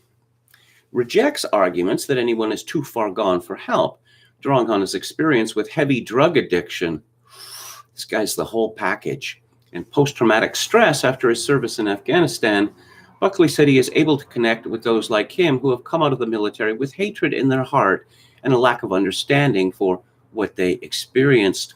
rejects arguments that anyone is too far gone for help, drawing on his experience with heavy drug addiction. This guy's the whole package. And post-traumatic stress after his service in Afghanistan, Buckley said he is able to connect with those like him who have come out of the military with hatred in their heart and a lack of understanding for what they experienced.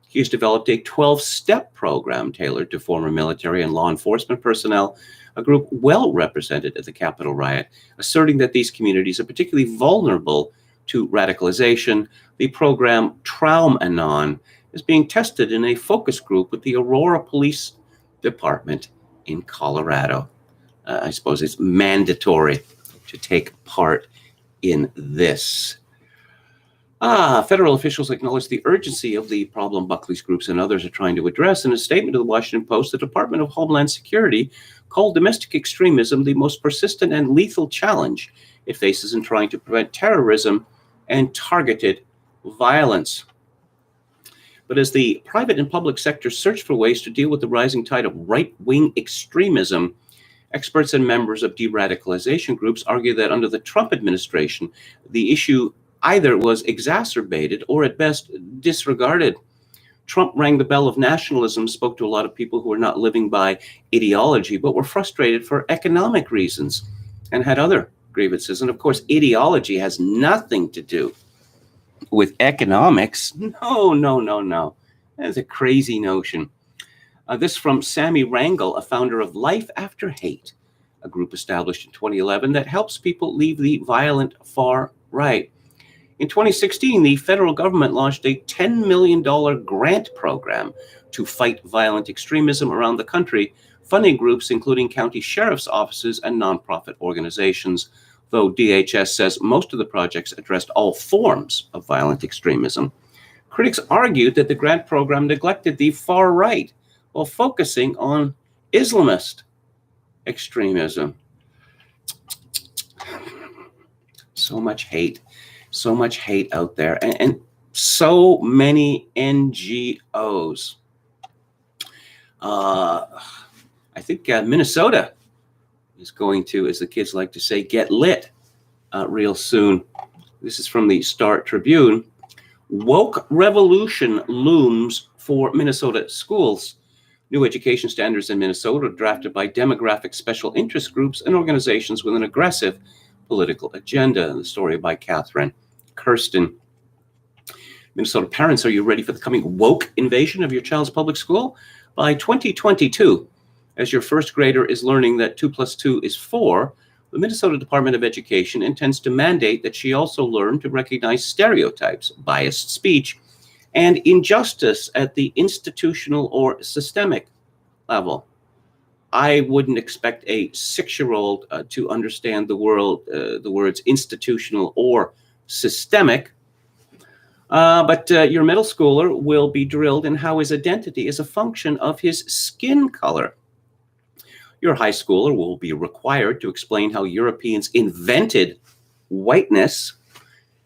He has developed a 12-step program tailored to former military and law enforcement personnel, a group well represented at the Capitol riot, asserting that these communities are particularly vulnerable to radicalization. The program Traum-Anon is being tested in a focus group with the Aurora Police Department in Colorado. I suppose it's mandatory to take part in this. Federal officials acknowledge the urgency of the problem Buckley's groups and others are trying to address. In a statement to the Washington Post, the Department of Homeland Security called domestic extremism the most persistent and lethal challenge it faces in trying to prevent terrorism and targeted violence. But as the private and public sectors search for ways to deal with the rising tide of right-wing extremism, experts and members of de-radicalization groups argue that under the Trump administration, the issue either was exacerbated or at best disregarded. Trump rang the bell of nationalism, spoke to a lot of people who were not living by ideology, but were frustrated for economic reasons and had other grievances. And of course, ideology has nothing to do with economics. No. That's a crazy notion. This from Sammy Rangel, a founder of Life After Hate, a group established in 2011 that helps people leave the violent far right. In 2016, the federal government launched a $10 million grant program to fight violent extremism around the country, funding groups including county sheriff's offices and nonprofit organizations, though DHS says most of the projects addressed all forms of violent extremism. Critics argued that the grant program neglected the far right while focusing on Islamist extremism. So much hate out there, and so many NGOs. I think Minnesota is going to, as the kids like to say, get lit real soon. This is from the Star Tribune. Woke revolution looms for Minnesota schools. New education standards in Minnesota drafted by demographic special interest groups and organizations with an aggressive political agenda. The story by Catherine Kirsten. Minnesota parents, are you ready for the coming woke invasion of your child's public school? By 2022, as your first grader is learning that 2 + 2 is 4, the Minnesota Department of Education intends to mandate that she also learn to recognize stereotypes, biased speech, and injustice at the institutional or systemic level. I wouldn't expect a 6-year-old to understand the words institutional or systemic, but your middle schooler will be drilled in how his identity is a function of his skin color. Your high schooler will be required to explain how Europeans invented whiteness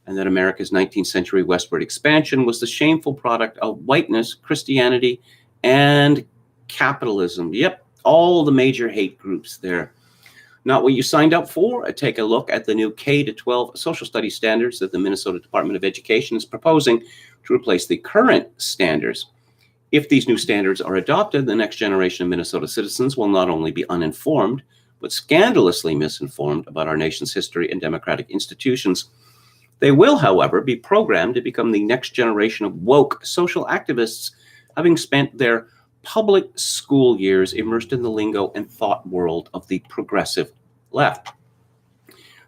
and that America's 19th century westward expansion was the shameful product of whiteness, Christianity, and capitalism. Yep, all the major hate groups there. Not what you signed up for? Take a look at the new K-12 social studies standards that the Minnesota Department of Education is proposing to replace the current standards. If these new standards are adopted, the next generation of Minnesota citizens will not only be uninformed, but scandalously misinformed about our nation's history and democratic institutions. They will, however, be programmed to become the next generation of woke social activists, having spent their public school years immersed in the lingo and thought world of the progressive left.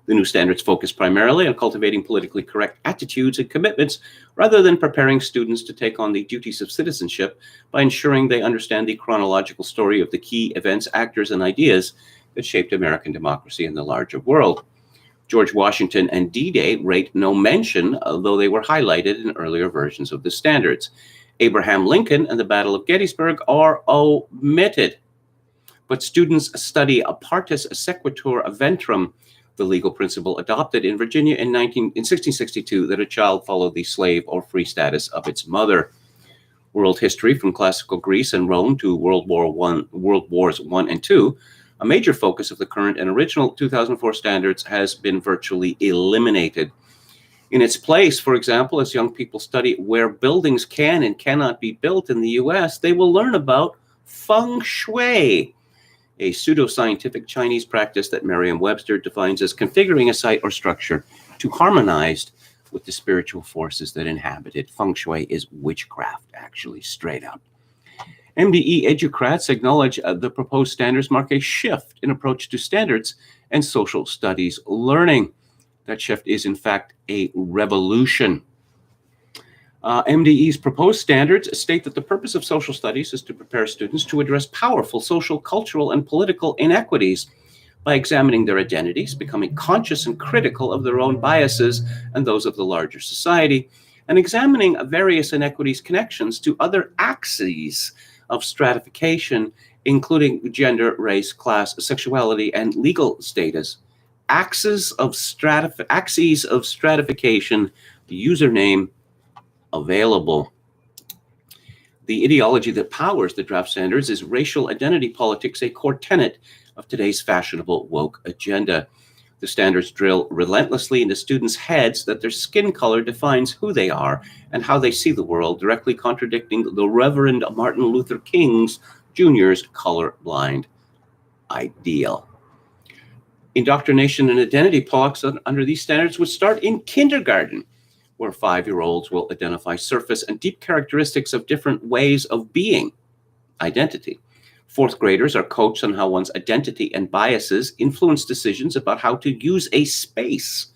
The new standards focus primarily on cultivating politically correct attitudes and commitments rather than preparing students to take on the duties of citizenship by ensuring they understand the chronological story of the key events, actors, and ideas that shaped American democracy and the larger world. George Washington and D-Day rate no mention, although they were highlighted in earlier versions of the standards. Abraham Lincoln and the Battle of Gettysburg are omitted. But students study a partus sequitur ventrum, the legal principle adopted in Virginia in 1662 that a child follow the slave or free status of its mother. World history from classical Greece and Rome to World Wars I and II, a major focus of the current and original 2004 standards has been virtually eliminated. In its place, for example, as young people study where buildings can and cannot be built in the US, they will learn about feng shui, a pseudoscientific Chinese practice that Merriam-Webster defines as configuring a site or structure to harmonize with the spiritual forces that inhabit it. Feng shui is witchcraft, actually, straight up. MDE educrats acknowledge the proposed standards mark a shift in approach to standards and social studies learning. That shift is, in fact, a revolution. MDE's proposed standards state that the purpose of social studies is to prepare students to address powerful social, cultural, and political inequities by examining their identities, becoming conscious and critical of their own biases and those of the larger society, and examining various inequities' connections to other axes of stratification, including gender, race, class, sexuality, and legal status. Axes of stratification, the username available. The ideology that powers the draft standards is racial identity politics, a core tenet of today's fashionable woke agenda. The standards drill relentlessly into students' heads that their skin color defines who they are and how they see the world, directly contradicting the Reverend Martin Luther King Jr.'s colorblind ideal. Indoctrination and identity politics under these standards would start in kindergarten, where 5-year-olds will identify surface and deep characteristics of different ways of being, identity. 4th graders are coached on how one's identity and biases influence decisions about how to use a space.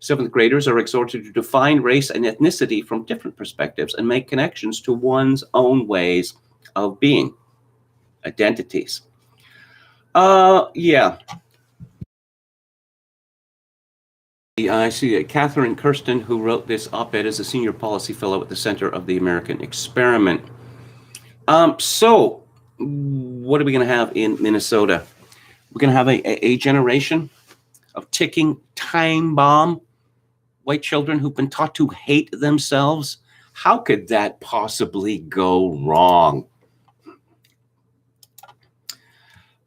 7th graders are exhorted to define race and ethnicity from different perspectives and make connections to one's own ways of being, identities. Yeah. I see Catherine Kirsten, who wrote this op-ed, as a senior policy fellow at the Center of the American Experiment. So what are we going to have in Minnesota? We're going to have a generation of ticking time bomb, white children who've been taught to hate themselves. How could that possibly go wrong?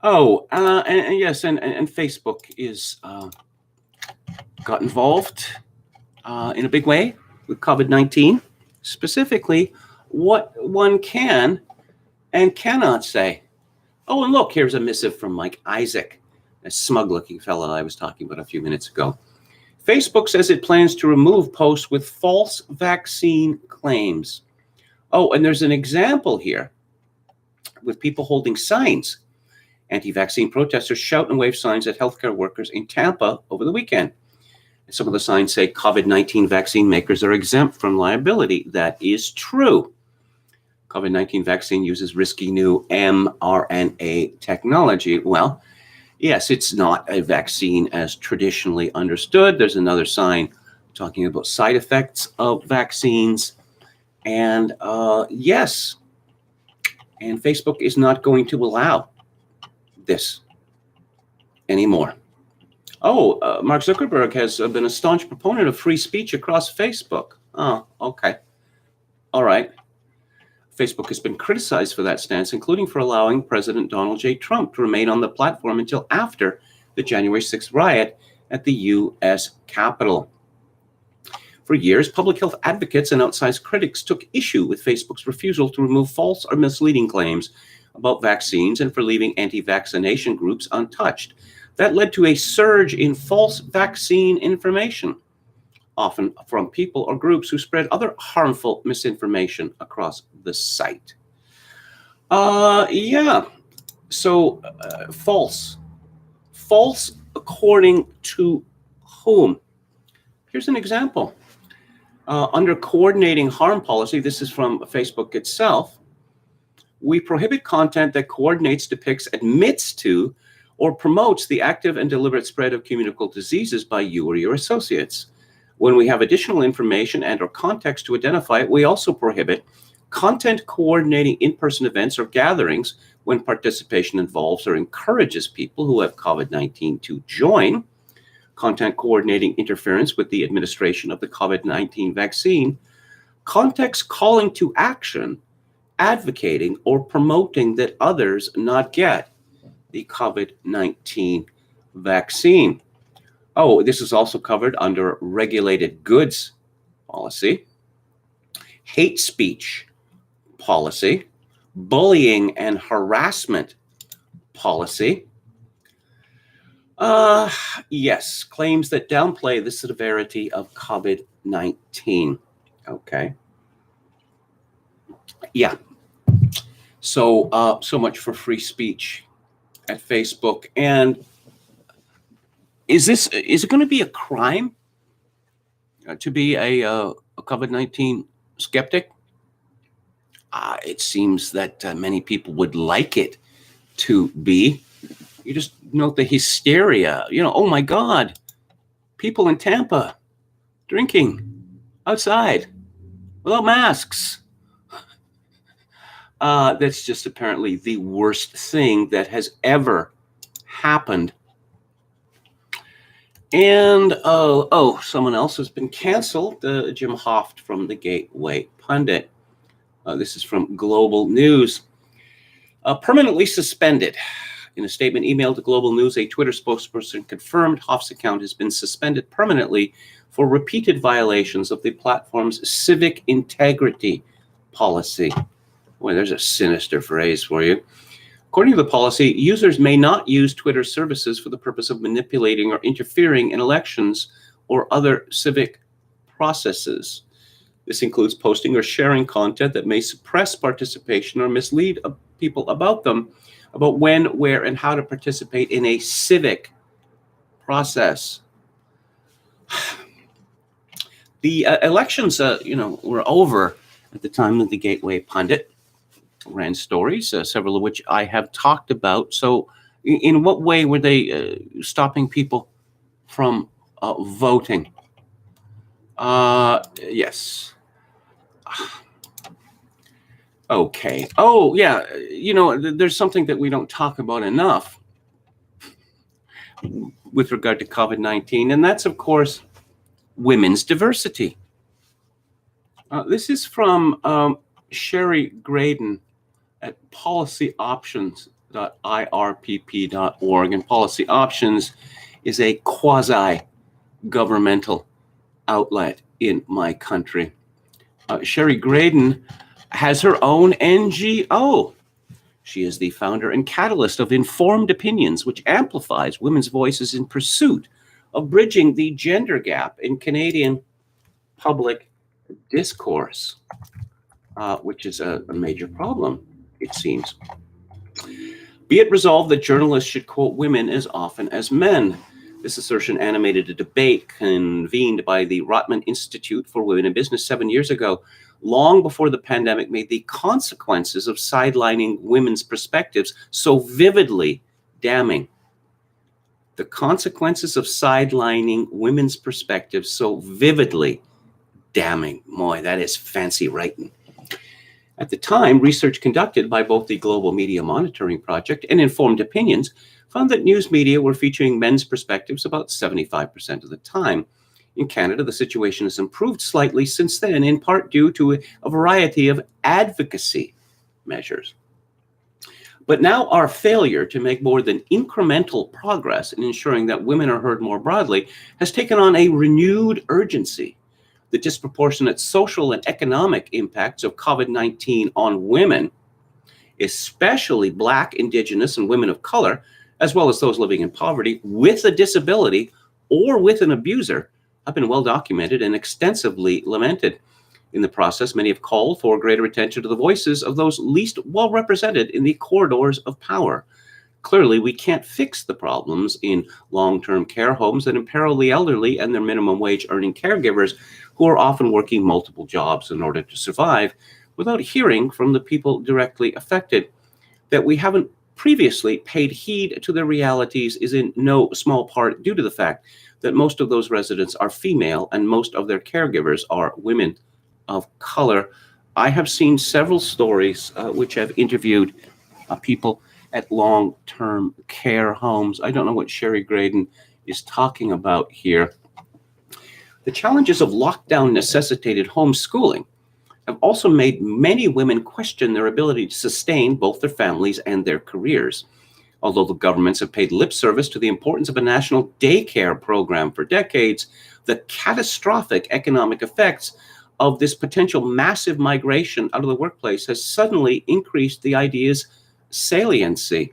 Oh, and yes, and Facebook is got involved in a big way with COVID-19, specifically what one can and cannot say. Oh, and look, here's a missive from Mike Isaac, a smug-looking fellow I was talking about a few minutes ago. Facebook says it plans to remove posts with false vaccine claims. Oh, and there's an example here with people holding signs. Anti-vaccine protesters shout and wave signs at healthcare workers in Tampa over the weekend. Some of the signs say COVID-19 vaccine makers are exempt from liability. That is true. COVID-19 vaccine uses risky new mRNA technology. Well, yes, it's not a vaccine as traditionally understood. There's another sign talking about side effects of vaccines. And yes, and Facebook is not going to allow this anymore. Oh, Mark Zuckerberg has been a staunch proponent of free speech across Facebook. Oh, okay. All right. Facebook has been criticized for that stance, including for allowing President Donald J. Trump to remain on the platform until after the January 6th riot at the U.S. Capitol. For years, public health advocates and outsized critics took issue with Facebook's refusal to remove false or misleading claims about vaccines and for leaving anti-vaccination groups untouched. That led to a surge in false vaccine information, often from people or groups who spread other harmful misinformation across the site. Yeah, so false. False according to whom? Here's an example. Under coordinating harm policy, this is from Facebook itself, we prohibit content that coordinates, depicts, admits to, or promotes the active and deliberate spread of communicable diseases by you or your associates. When we have additional information and or context to identify it, we also prohibit content coordinating in-person events or gatherings when participation involves or encourages people who have COVID-19 to join, content coordinating interference with the administration of the COVID-19 vaccine, context calling to action, advocating or promoting that others not get the COVID-19 vaccine. Oh, this is also covered under regulated goods policy, hate speech policy, bullying and harassment policy. Yes, claims that downplay the severity of COVID-19. Okay. Yeah. So much for free speech at Facebook. And is it going to be a crime to be a COVID-19 skeptic? It seems that many people would like it to be. You just note the hysteria. Oh my God, people in Tampa drinking outside without masks. That's just apparently the worst thing that has ever happened. And someone else has been canceled. Jim Hoft from the Gateway Pundit. This is from Global News. Permanently suspended. In a statement emailed to Global News, a Twitter spokesperson confirmed Hoft's account has been suspended permanently for repeated violations of the platform's civic integrity policy. Boy, there's a sinister phrase for you. According to the policy, users may not use Twitter services for the purpose of manipulating or interfering in elections or other civic processes. This includes posting or sharing content that may suppress participation or mislead people about when, where, and how to participate in a civic process. The elections, were over at the time that the Gateway Pundit ran stories, several of which I have talked about. So in what way were they stopping people from voting? Yes. Okay. Oh, yeah. There's something that we don't talk about enough with regard to COVID-19, and that's, of course, women's diversity. This is from Sherry Graydon at policyoptions.irpp.org, and Policy Options is a quasi-governmental outlet in my country. Sherry Graydon has her own NGO. She is the founder and catalyst of Informed Opinions, which amplifies women's voices in pursuit of bridging the gender gap in Canadian public discourse, which is a major problem, it seems. Be it resolved that journalists should quote women as often as men. This assertion animated a debate convened by the Rotman Institute for Women in Business 7 years ago, long before the pandemic made the consequences of sidelining women's perspectives so vividly damning. The consequences of sidelining women's perspectives so vividly damning. Boy, that is fancy writing. At the time, research conducted by both the Global Media Monitoring Project and Informed Opinions found that news media were featuring men's perspectives about 75% of the time. In Canada, the situation has improved slightly since then, in part due to a variety of advocacy measures. But now our failure to make more than incremental progress in ensuring that women are heard more broadly has taken on a renewed urgency. The disproportionate social and economic impacts of COVID-19 on women, especially Black, Indigenous, and women of color, as well as those living in poverty with a disability or with an abuser, have been well documented and extensively lamented. In the process, many have called for greater attention to the voices of those least well represented in the corridors of power. Clearly, we can't fix the problems in long-term care homes that imperil the elderly and their minimum wage earning caregivers who are often working multiple jobs in order to survive without hearing from the people directly affected. That we haven't previously paid heed to their realities is in no small part due to the fact that most of those residents are female and most of their caregivers are women of color. I have seen several stories which have interviewed people at long-term care homes. I don't know what Sherry Graydon is talking about here. The challenges of lockdown necessitated homeschooling have also made many women question their ability to sustain both their families and their careers. Although the governments have paid lip service to the importance of a national daycare program for decades, the catastrophic economic effects of this potential massive migration out of the workplace has suddenly increased the idea's saliency.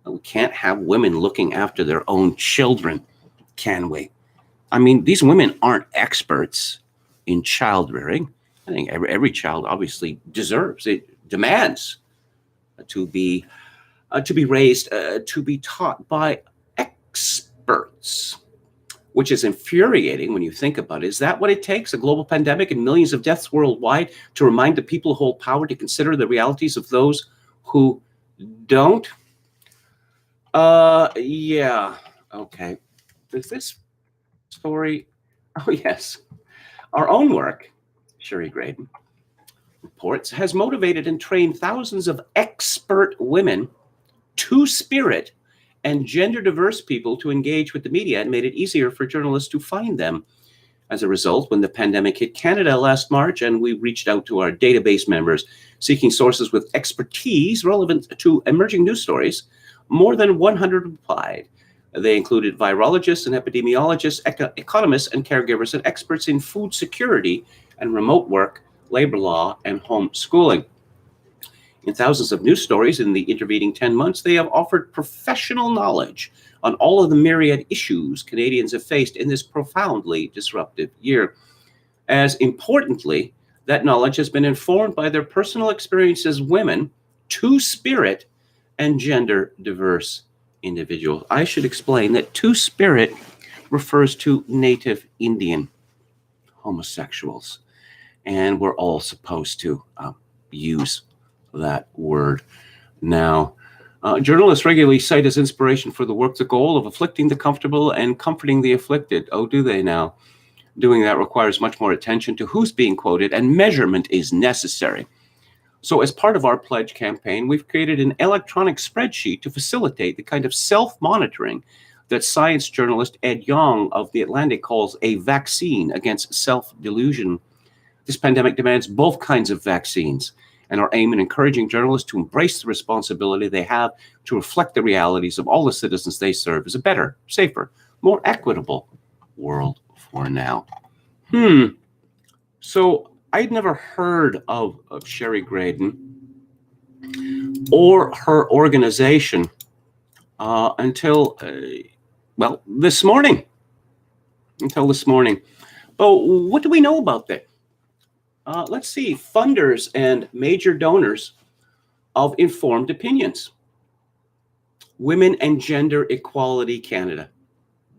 We can't have women looking after their own children, can we? I mean, these women aren't experts in child rearing. I think every child obviously deserves, it demands to be raised, to be taught by experts, which is infuriating when you think about it. Is that what it takes, a global pandemic and millions of deaths worldwide, to remind the people who hold power to consider the realities of those who don't? Yeah, okay. Is this story? Oh, yes. Our own work, Sherry Graydon reports, has motivated and trained thousands of expert women, two-spirit, and gender-diverse people to engage with the media and made it easier for journalists to find them. As a result, when the pandemic hit Canada last March and we reached out to our database members seeking sources with expertise relevant to emerging news stories, more than 100 replied. They included virologists and epidemiologists, economists and caregivers, and experts in food security and remote work, labor law, and homeschooling. In thousands of news stories in the intervening 10 months, they have offered professional knowledge on all of the myriad issues Canadians have faced in this profoundly disruptive year. As importantly, that knowledge has been informed by their personal experience as women, two-spirit, and gender-diverse individuals. I should explain that two-spirit refers to Native Indian homosexuals, and we're all supposed to use that word now. Journalists regularly cite as inspiration for the work the goal of afflicting the comfortable and comforting the afflicted. Oh, do they now? Doing that requires much more attention to who's being quoted, and measurement is necessary. So as part of our pledge campaign, we've created an electronic spreadsheet to facilitate the kind of self-monitoring that science journalist Ed Yong of The Atlantic calls a vaccine against self-delusion. This pandemic demands both kinds of vaccines, and our aim in encouraging journalists to embrace the responsibility they have to reflect the realities of all the citizens they serve is a better, safer, more equitable world for now. So I'd never heard of Sherry Graydon or her organization until, this morning. But what do we know about that? Let's see, funders and major donors of Informed Opinions. Women and Gender Equality Canada.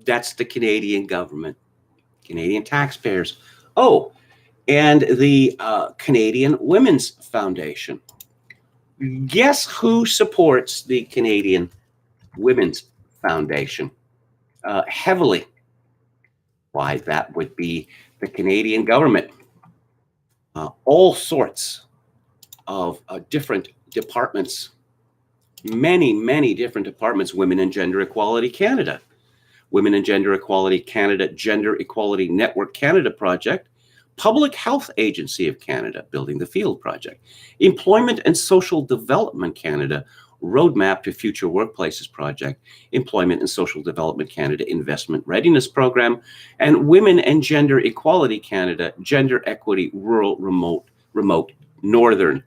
That's the Canadian government, Canadian taxpayers. Oh, and the Canadian Women's Foundation. Guess who supports the Canadian Women's Foundation heavily? Why, that would be the Canadian government. All sorts of different departments, many different departments. Women and Gender Equality Canada, Women and Gender Equality Canada, Gender Equality Network Canada Project, Public Health Agency of Canada, Building the Field Project, Employment and Social Development Canada, Roadmap to Future Workplaces Project, Employment and Social Development Canada Investment Readiness Program, and Women and Gender Equality Canada, Gender Equity Rural Remote Northern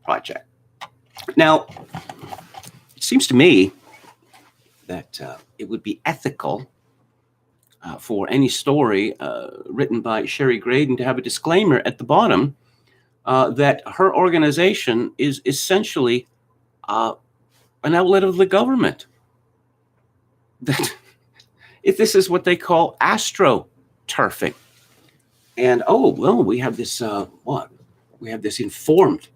Project. Now, it seems to me that it would be ethical for any story written by Sherry Graydon to have a disclaimer at the bottom that her organization is essentially an outlet of the government. That if this is what they call astroturfing. And we have this we have this informed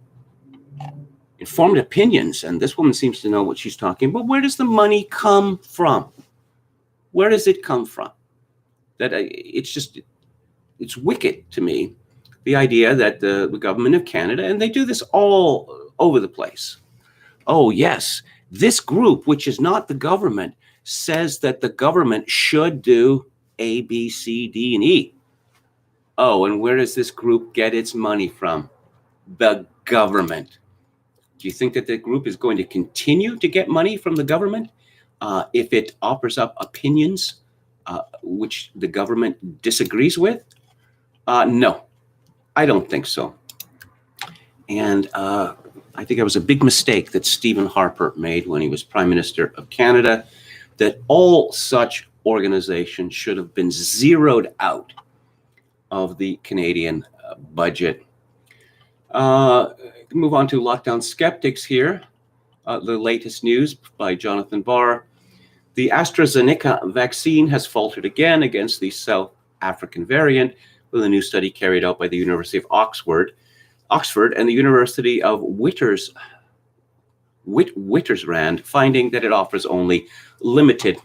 opinions, and this woman seems to know what she's talking about. Where does the money come from? Where does it come from? That it's wicked to me, the idea that the government of Canada, and they do this all over the place. Oh yes, This group, which is not the government, says that the government should do A, B, C, D, and E. Oh, and where does this group get its money from? The government. Do you think that the group is going to continue to get money from the government if it offers up opinions which the government disagrees with? No, I don't think so. And I think it was a big mistake that Stephen Harper made when he was Prime Minister of Canada, that all such organizations should have been zeroed out of the Canadian budget. Move on to lockdown skeptics here. The latest news by Jonathan Barr. The AstraZeneca vaccine has faltered again against the South African variant, with a new study carried out by the University of Oxford and the University of Witwatersrand, finding that it offers only limited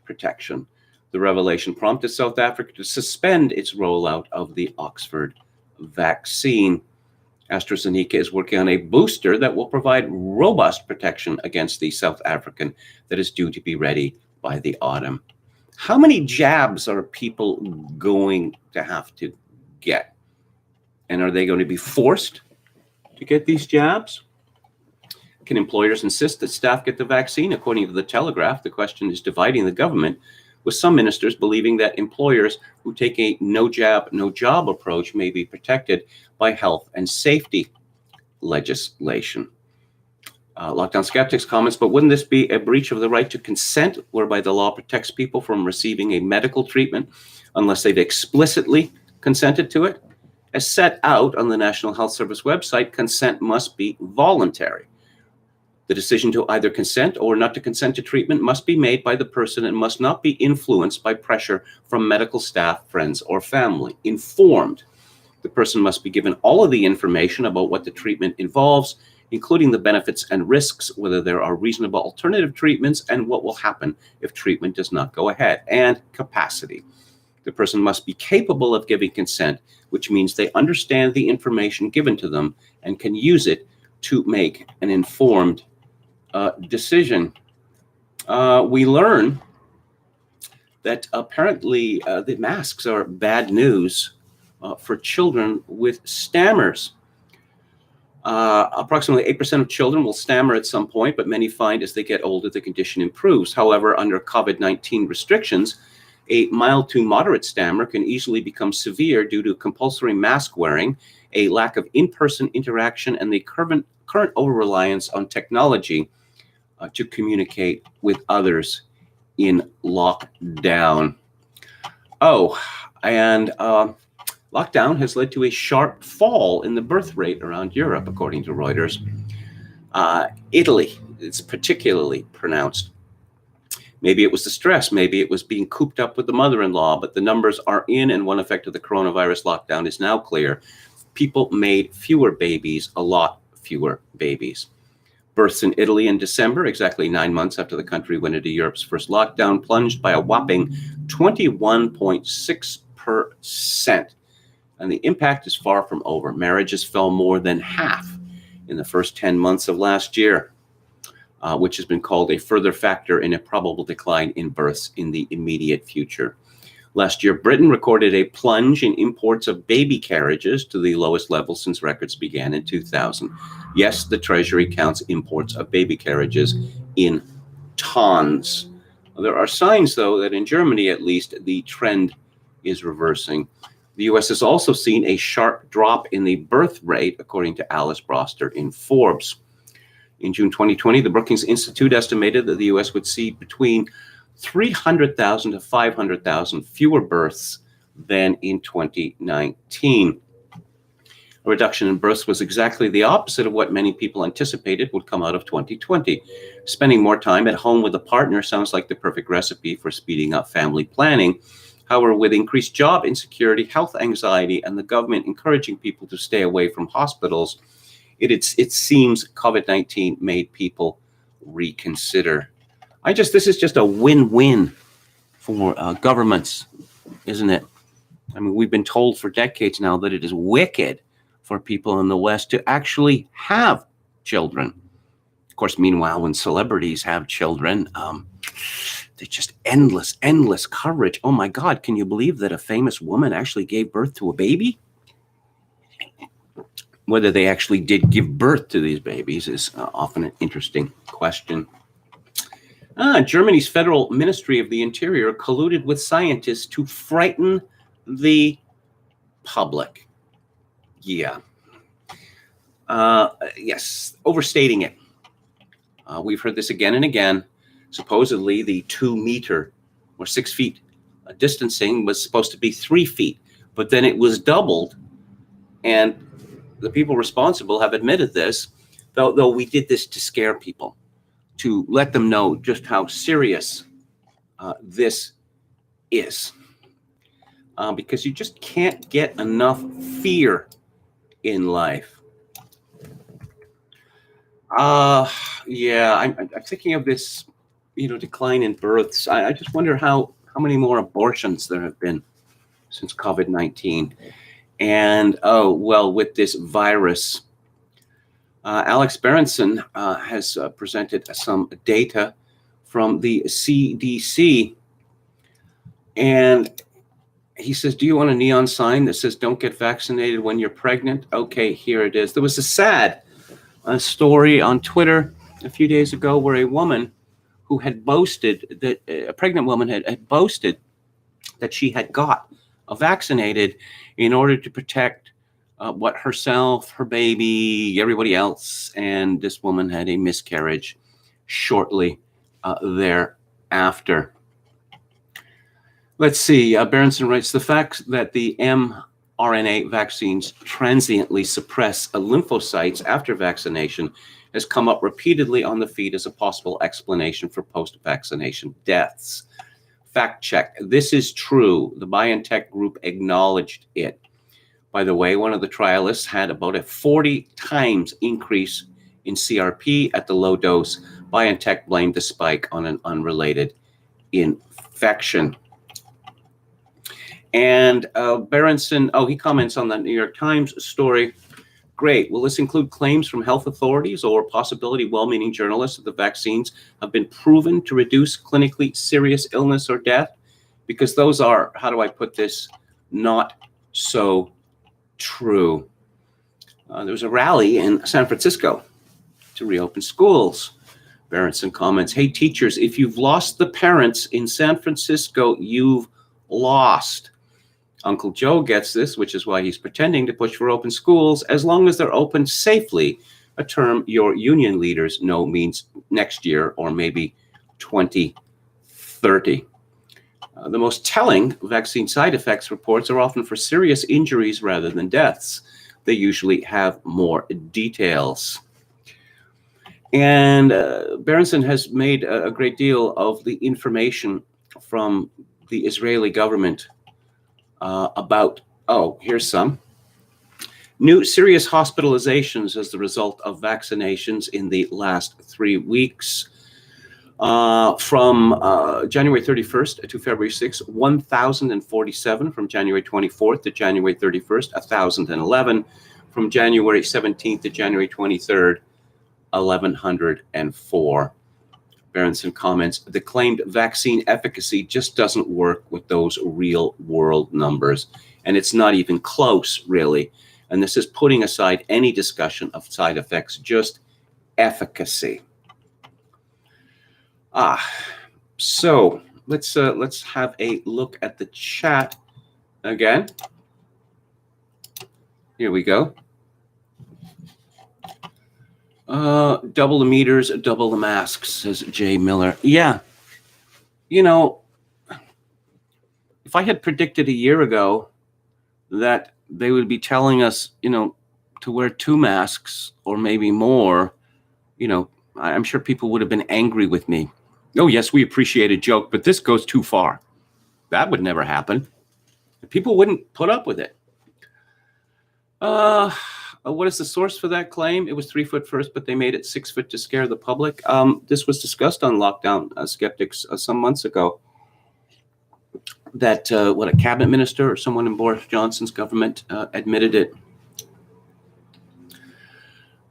protection. The revelation prompted South Africa to suspend its rollout of the Oxford vaccine. AstraZeneca is working on a booster that will provide robust protection against the South African that is due to be ready by the autumn. How many jabs are people going to have to get? And are they going to be forced to get these jabs? Can employers insist that staff get the vaccine? According to the Telegraph, the question is dividing the government, with some ministers believing that employers who take a no jab, no job approach may be protected by health and safety legislation. Lockdown skeptics comments, but wouldn't this be a breach of the right to consent, whereby the law protects people from receiving a medical treatment unless they've explicitly consented to it? As set out on the National Health Service website, consent must be voluntary. The decision to either consent or not to consent to treatment must be made by the person and must not be influenced by pressure from medical staff, friends, or family. Informed. The person must be given all of the information about what the treatment involves, including the benefits and risks, whether there are reasonable alternative treatments, and what will happen if treatment does not go ahead, and capacity. The person must be capable of giving consent, which means they understand the information given to them and can use it to make an informed decision. We learn that apparently the masks are bad news for children with stammers. Approximately 8% of children will stammer at some point, but many find as they get older the condition improves. However, under COVID-19 restrictions, a mild to moderate stammer can easily become severe due to compulsory mask wearing, a lack of in-person interaction, and the current over-reliance on technology to communicate with others in lockdown. Oh, and lockdown has led to a sharp fall in the birth rate around Europe, according to Reuters. Italy, it's particularly pronounced. Maybe it was the stress, maybe it was being cooped up with the mother-in-law, but the numbers are in, and one effect of the coronavirus lockdown is now clear. People made fewer babies, a lot fewer babies. Births in Italy in December, exactly 9 months after the country went into Europe's first lockdown, plunged by a whopping 21.6%. And the impact is far from over. Marriages fell more than half in the first 10 months of last year, which has been called a further factor in a probable decline in births in the immediate future. Last year, Britain recorded a plunge in imports of baby carriages to the lowest level since records began in 2000. Yes, the Treasury counts imports of baby carriages in tons. There are signs, though, that in Germany, at least, the trend is reversing. The U.S. has also seen a sharp drop in the birth rate, according to Alice Broster in Forbes. In June 2020, the Brookings Institute estimated that the U.S. would see between 300,000 to 500,000 fewer births than in 2019. A reduction in births was exactly the opposite of what many people anticipated would come out of 2020. Spending more time at home with a partner sounds like the perfect recipe for speeding up family planning. However, with increased job insecurity, health anxiety, and the government encouraging people to stay away from hospitals, it seems COVID-19 made people reconsider. This is just a win-win for governments, isn't it? I mean, we've been told for decades now that it is wicked for people in the West to actually have children. course, meanwhile, when celebrities have children, they just endless coverage. Oh my God, can you believe that a famous woman actually gave birth to a baby? Whether they actually did give birth to these babies is often an interesting question. Germany's Federal Ministry of the Interior colluded with scientists to frighten the public. Yeah. Yes, overstating it. We've heard this again and again. Supposedly, the 2 meter or 6 feet distancing was supposed to be 3 feet, but then it was doubled, and the people responsible have admitted this, though we did this to scare people, to let them know just how serious this is. Because you just can't get enough fear in life. Yeah, I'm thinking of this, decline in births. I just wonder how many more abortions there have been since COVID-19. And, with this virus, Alex Berenson has presented some data from the CDC. And he says, do you want a neon sign that says don't get vaccinated when you're pregnant? Okay, here it is. There was a sad story on Twitter a few days ago where a woman who had boasted that a pregnant woman had boasted that she had got vaccinated in order to protect herself, her baby, everybody else. And this woman had a miscarriage shortly thereafter. Let's see. Berenson writes, the fact that the mRNA vaccines transiently suppress lymphocytes after vaccination has come up repeatedly on the feed as a possible explanation for post-vaccination deaths. Fact check. This is true. The BioNTech group acknowledged it. By the way, one of the trialists had about a 40 times increase in CRP at the low dose. BioNTech blamed the spike on an unrelated infection. And Berenson, he comments on the New York Times story. Great. Will this include claims from health authorities or possibility well-meaning journalists that the vaccines have been proven to reduce clinically serious illness or death? Because those are, how do I put this, not so true. There was a rally in San Francisco to reopen schools. Berenson comments, hey, teachers, if you've lost the parents in San Francisco, you've lost. Uncle Joe gets this, which is why he's pretending to push for open schools, as long as they're open safely, a term your union leaders know means next year or maybe 2030. The most telling vaccine side effects reports are often for serious injuries rather than deaths. They usually have more details. And Berenson has made a great deal of the information from the Israeli government about, here's some. New serious hospitalizations as the result of vaccinations in the last 3 weeks. From January 31st to February 6th, 1,047. From January 24th to January 31st, 1,011. From January 17th to January 23rd, 1,104. Berenson comments, the claimed vaccine efficacy just doesn't work with those real world numbers. And it's not even close, really. And this is putting aside any discussion of side effects, just efficacy. So let's have a look at the chat again. Here we go. Double the meters, double the masks, says Jay Miller. Yeah. If I had predicted a year ago that they would be telling us, to wear 2 masks or maybe more, I'm sure people would have been angry with me. Oh, yes, we appreciate a joke, but this goes too far. That would never happen. People wouldn't put up with it. What is the source for that claim? It was 3 foot first, but they made it 6 foot to scare the public. This was discussed on Lockdown Skeptics some months ago. That a cabinet minister or someone in Boris Johnson's government admitted it.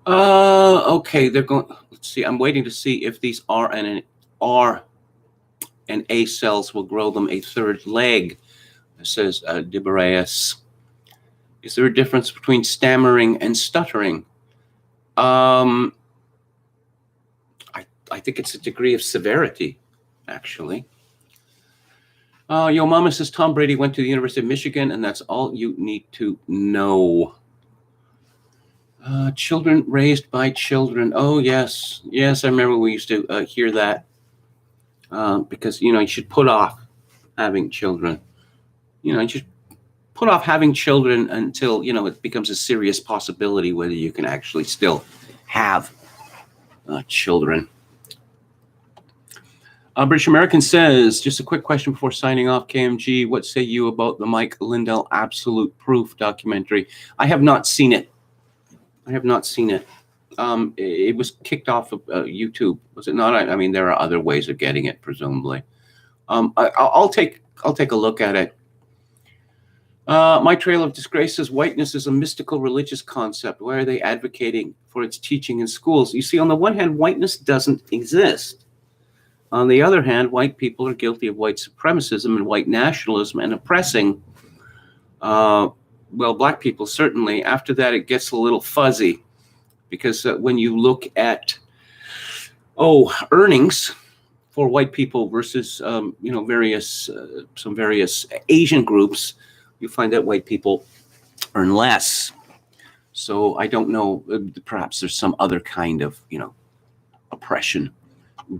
Okay, they're going. Let's see. I'm waiting to see if these R and A cells will grow them a third leg. Says Diberaeus. Is there a difference between stammering and stuttering? I think it's a degree of severity, actually. Yo mama says Tom Brady went to the University of Michigan, and that's all you need to know. Children raised by children. Oh, yes. Yes, I remember we used to hear that. Because, you should put off having children. You should put off having children until, it becomes a serious possibility whether you can actually still have children. British American says, just a quick question before signing off, KMG, what say you about the Mike Lindell Absolute Proof documentary? I have not seen it. It was kicked off of YouTube, was it not? I mean, there are other ways of getting it, presumably. I'll take a look at it. My Trail of Disgrace says whiteness is a mystical religious concept. Why are they advocating for its teaching in schools? You see, on the one hand, whiteness doesn't exist. On the other hand, white people are guilty of white supremacism and white nationalism and oppressing, black people certainly. After that, it gets a little fuzzy because when you look at, earnings for white people versus, various Asian groups, you find that white people earn less. So I don't know, perhaps there's some other kind of, oppression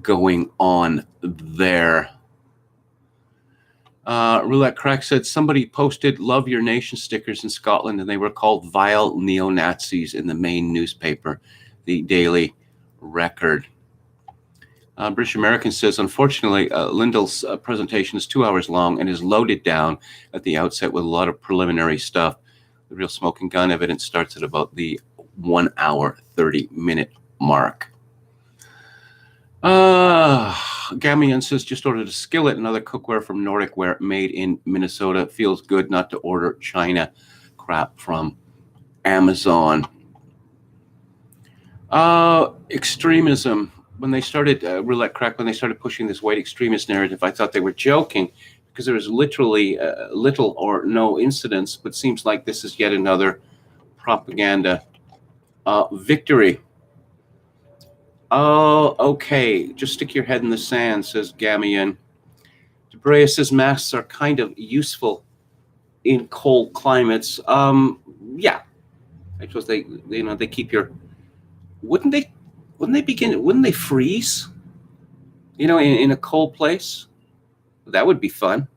going on there. Roulette Crack said somebody posted "Love Your Nation" stickers in Scotland, and they were called vile neo-Nazis in the main newspaper, the Daily Record. British American says, unfortunately, Lindell's presentation is 2 hours long and is loaded down at the outset with a lot of preliminary stuff. The real smoking gun evidence starts at about the 1 hour, 30-minute mark. Gamian says, just ordered a skillet, another cookware from Nordic Ware made in Minnesota. Feels good not to order China crap from Amazon. Extremism. When they started, Roulette Crack, when they started pushing this white extremist narrative, I thought they were joking because there was literally little or no incidents, but seems like this is yet another propaganda victory. Oh, okay. Just stick your head in the sand, says Gamian. Debrea says masks are kind of useful in cold climates. Yeah. I suppose they keep your. Wouldn't they freeze? In a cold place? That would be fun.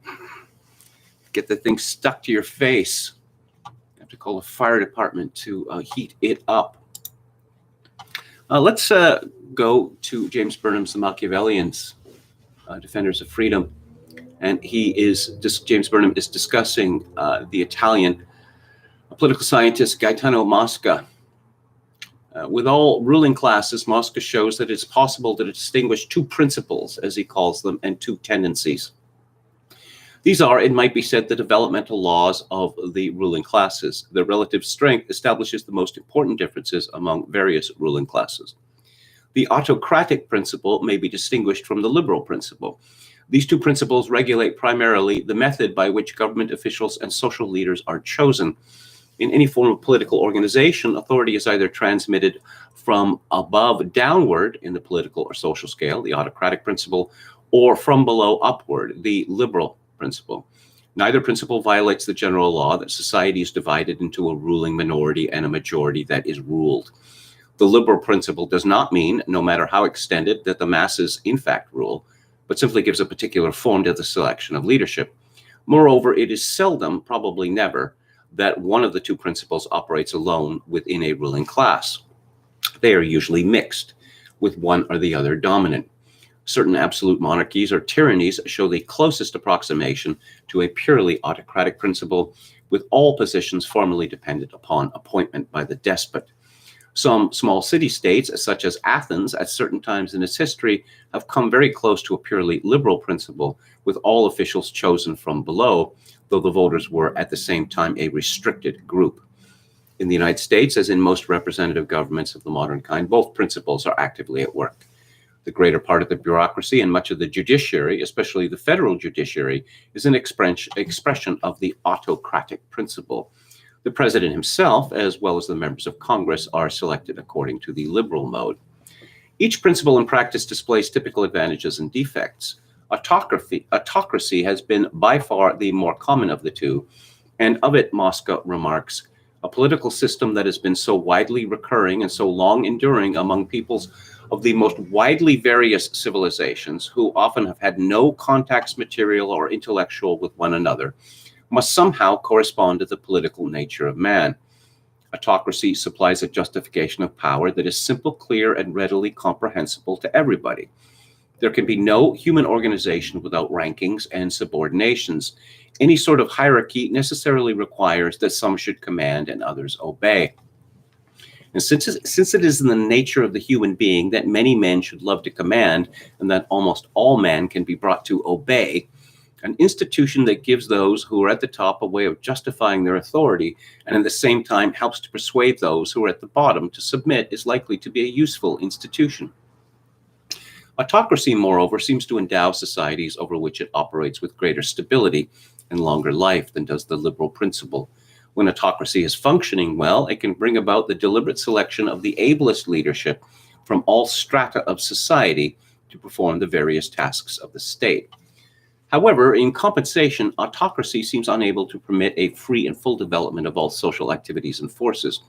Get the thing stuck to your face. You have to call the fire department to heat it up. Let's go to James Burnham's The Machiavellians, Defenders of Freedom. And James Burnham is discussing the Italian political scientist Gaetano Mosca. With all ruling classes, Mosca shows that it's possible to distinguish two principles, as he calls them, and two tendencies. These are, it might be said, the developmental laws of the ruling classes. Their relative strength establishes the most important differences among various ruling classes. The autocratic principle may be distinguished from the liberal principle. These two principles regulate primarily the method by which government officials and social leaders are chosen. In any form of political organization, authority is either transmitted from above downward in the political or social scale, the autocratic principle, or from below upward, the liberal principle. Neither principle violates the general law that society is divided into a ruling minority and a majority that is ruled. The liberal principle does not mean, no matter how extended, that the masses in fact rule, but simply gives a particular form to the selection of leadership. Moreover, it is seldom, probably never, that one of the two principles operates alone within a ruling class. They are usually mixed, with one or the other dominant. Certain absolute monarchies or tyrannies show the closest approximation to a purely autocratic principle, with all positions formally dependent upon appointment by the despot. Some small city-states, such as Athens, at certain times in its history, have come very close to a purely liberal principle, with all officials chosen from below, though the voters were at the same time a restricted group. In the United States, as in most representative governments of the modern kind, both principles are actively at work. The greater part of the bureaucracy and much of the judiciary, especially the federal judiciary, is an expression of the autocratic principle. The president himself, as well as the members of Congress, are selected according to the liberal mode. Each principle in practice displays typical advantages and defects. Autocracy has been by far the more common of the two, and of it Mosca remarks, a political system that has been so widely recurring and so long enduring among peoples of the most widely various civilizations, who often have had no contacts material or intellectual with one another, must somehow correspond to the political nature of man. Autocracy supplies a justification of power that is simple, clear, and readily comprehensible to everybody. There can be no human organization without rankings and subordinations. Any sort of hierarchy necessarily requires that some should command and others obey. And since it is in the nature of the human being that many men should love to command and that almost all men can be brought to obey, an institution that gives those who are at the top a way of justifying their authority and at the same time helps to persuade those who are at the bottom to submit is likely to be a useful institution. Autocracy, moreover, seems to endow societies over which it operates with greater stability and longer life than does the liberal principle. When autocracy is functioning well, it can bring about the deliberate selection of the ablest leadership from all strata of society to perform the various tasks of the state. However, in compensation, autocracy seems unable to permit a free and full development of all social activities and forces.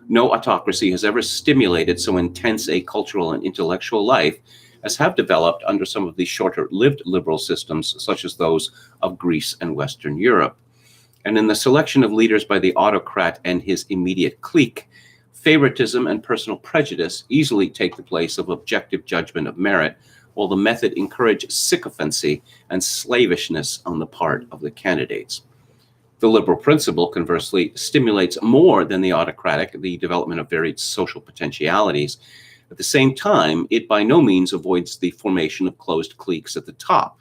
No autocracy has ever stimulated so intense a cultural and intellectual life as have developed under some of the shorter-lived liberal systems, such as those of Greece and Western Europe. And in the selection of leaders by the autocrat and his immediate clique, favoritism and personal prejudice easily take the place of objective judgment of merit, while the method encourages sycophancy and slavishness on the part of the candidates. The liberal principle, conversely, stimulates more than the autocratic the development of varied social potentialities. At the same time, it by no means avoids the formation of closed cliques at the top,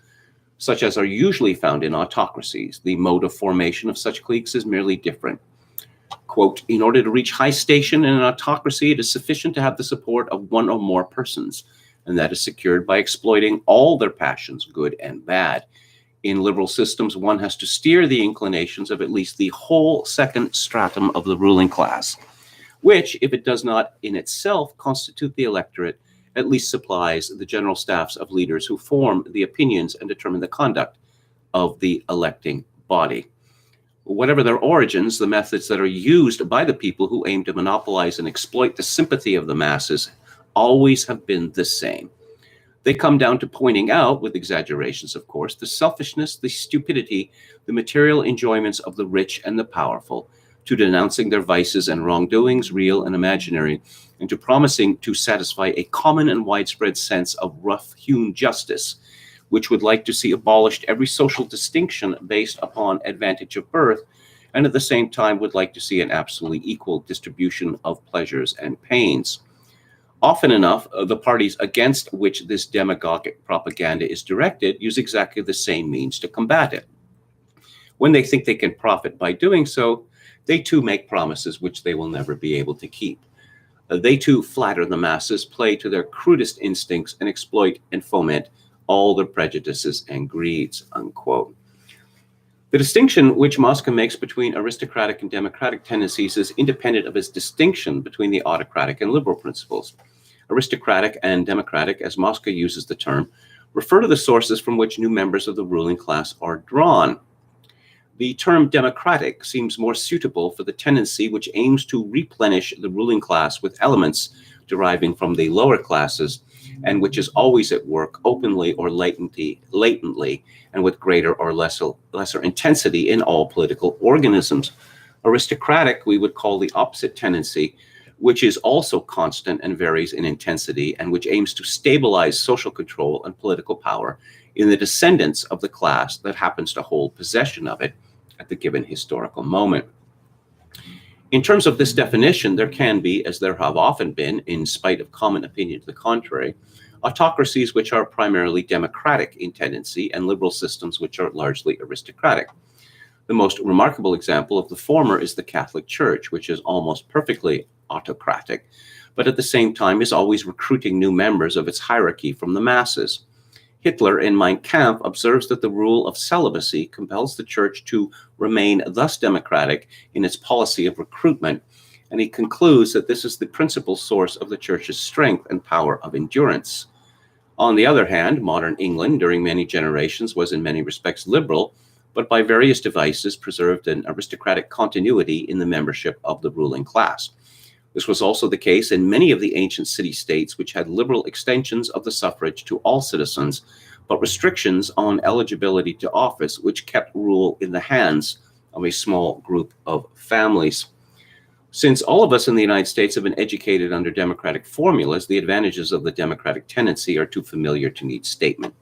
such as are usually found in autocracies. The mode of formation of such cliques is merely different. Quote, in order to reach high station in an autocracy, it is sufficient to have the support of one or more persons, and that is secured by exploiting all their passions, good and bad. In liberal systems, one has to steer the inclinations of at least the whole second stratum of the ruling class, which, if it does not in itself constitute the electorate, at least supplies the general staffs of leaders who form the opinions and determine the conduct of the electing body. Whatever their origins, the methods that are used by the people who aim to monopolize and exploit the sympathy of the masses always have been the same. They come down to pointing out, with exaggerations of course, the selfishness, the stupidity, the material enjoyments of the rich and the powerful, to denouncing their vices and wrongdoings, real and imaginary, and to promising to satisfy a common and widespread sense of rough-hewn justice, which would like to see abolished every social distinction based upon advantage of birth, and at the same time would like to see an absolutely equal distribution of pleasures and pains. Often enough, the parties against which this demagogic propaganda is directed use exactly the same means to combat it. When they think they can profit by doing so, they too make promises which they will never be able to keep. They too flatter the masses, play to their crudest instincts, and exploit and foment all their prejudices and greeds, unquote. The distinction which Mosca makes between aristocratic and democratic tendencies is independent of his distinction between the autocratic and liberal principles. Aristocratic and democratic, as Mosca uses the term, refer to the sources from which new members of the ruling class are drawn. The term democratic seems more suitable for the tendency which aims to replenish the ruling class with elements deriving from the lower classes, and which is always at work openly or latently, and with greater or lesser intensity in all political organisms. Aristocratic, we would call the opposite tendency, which is also constant and varies in intensity, and which aims to stabilize social control and political power in the descendants of the class that happens to hold possession of it at the given historical moment. In terms of this definition, there can be, as there have often been, in spite of common opinion to the contrary, autocracies which are primarily democratic in tendency and liberal systems which are largely aristocratic. The most remarkable example of the former is the Catholic Church, which is almost perfectly autocratic, but at the same time is always recruiting new members of its hierarchy from the masses. Hitler in Mein Kampf observes that the rule of celibacy compels the church to remain thus democratic in its policy of recruitment, and he concludes that this is the principal source of the church's strength and power of endurance. On the other hand, modern England during many generations was in many respects liberal, but by various devices preserved an aristocratic continuity in the membership of the ruling class. This was also the case in many of the ancient city-states which had liberal extensions of the suffrage to all citizens, but restrictions on eligibility to office which kept rule in the hands of a small group of families. Since all of us in the United States have been educated under democratic formulas, the advantages of the democratic tendency are too familiar to need statement.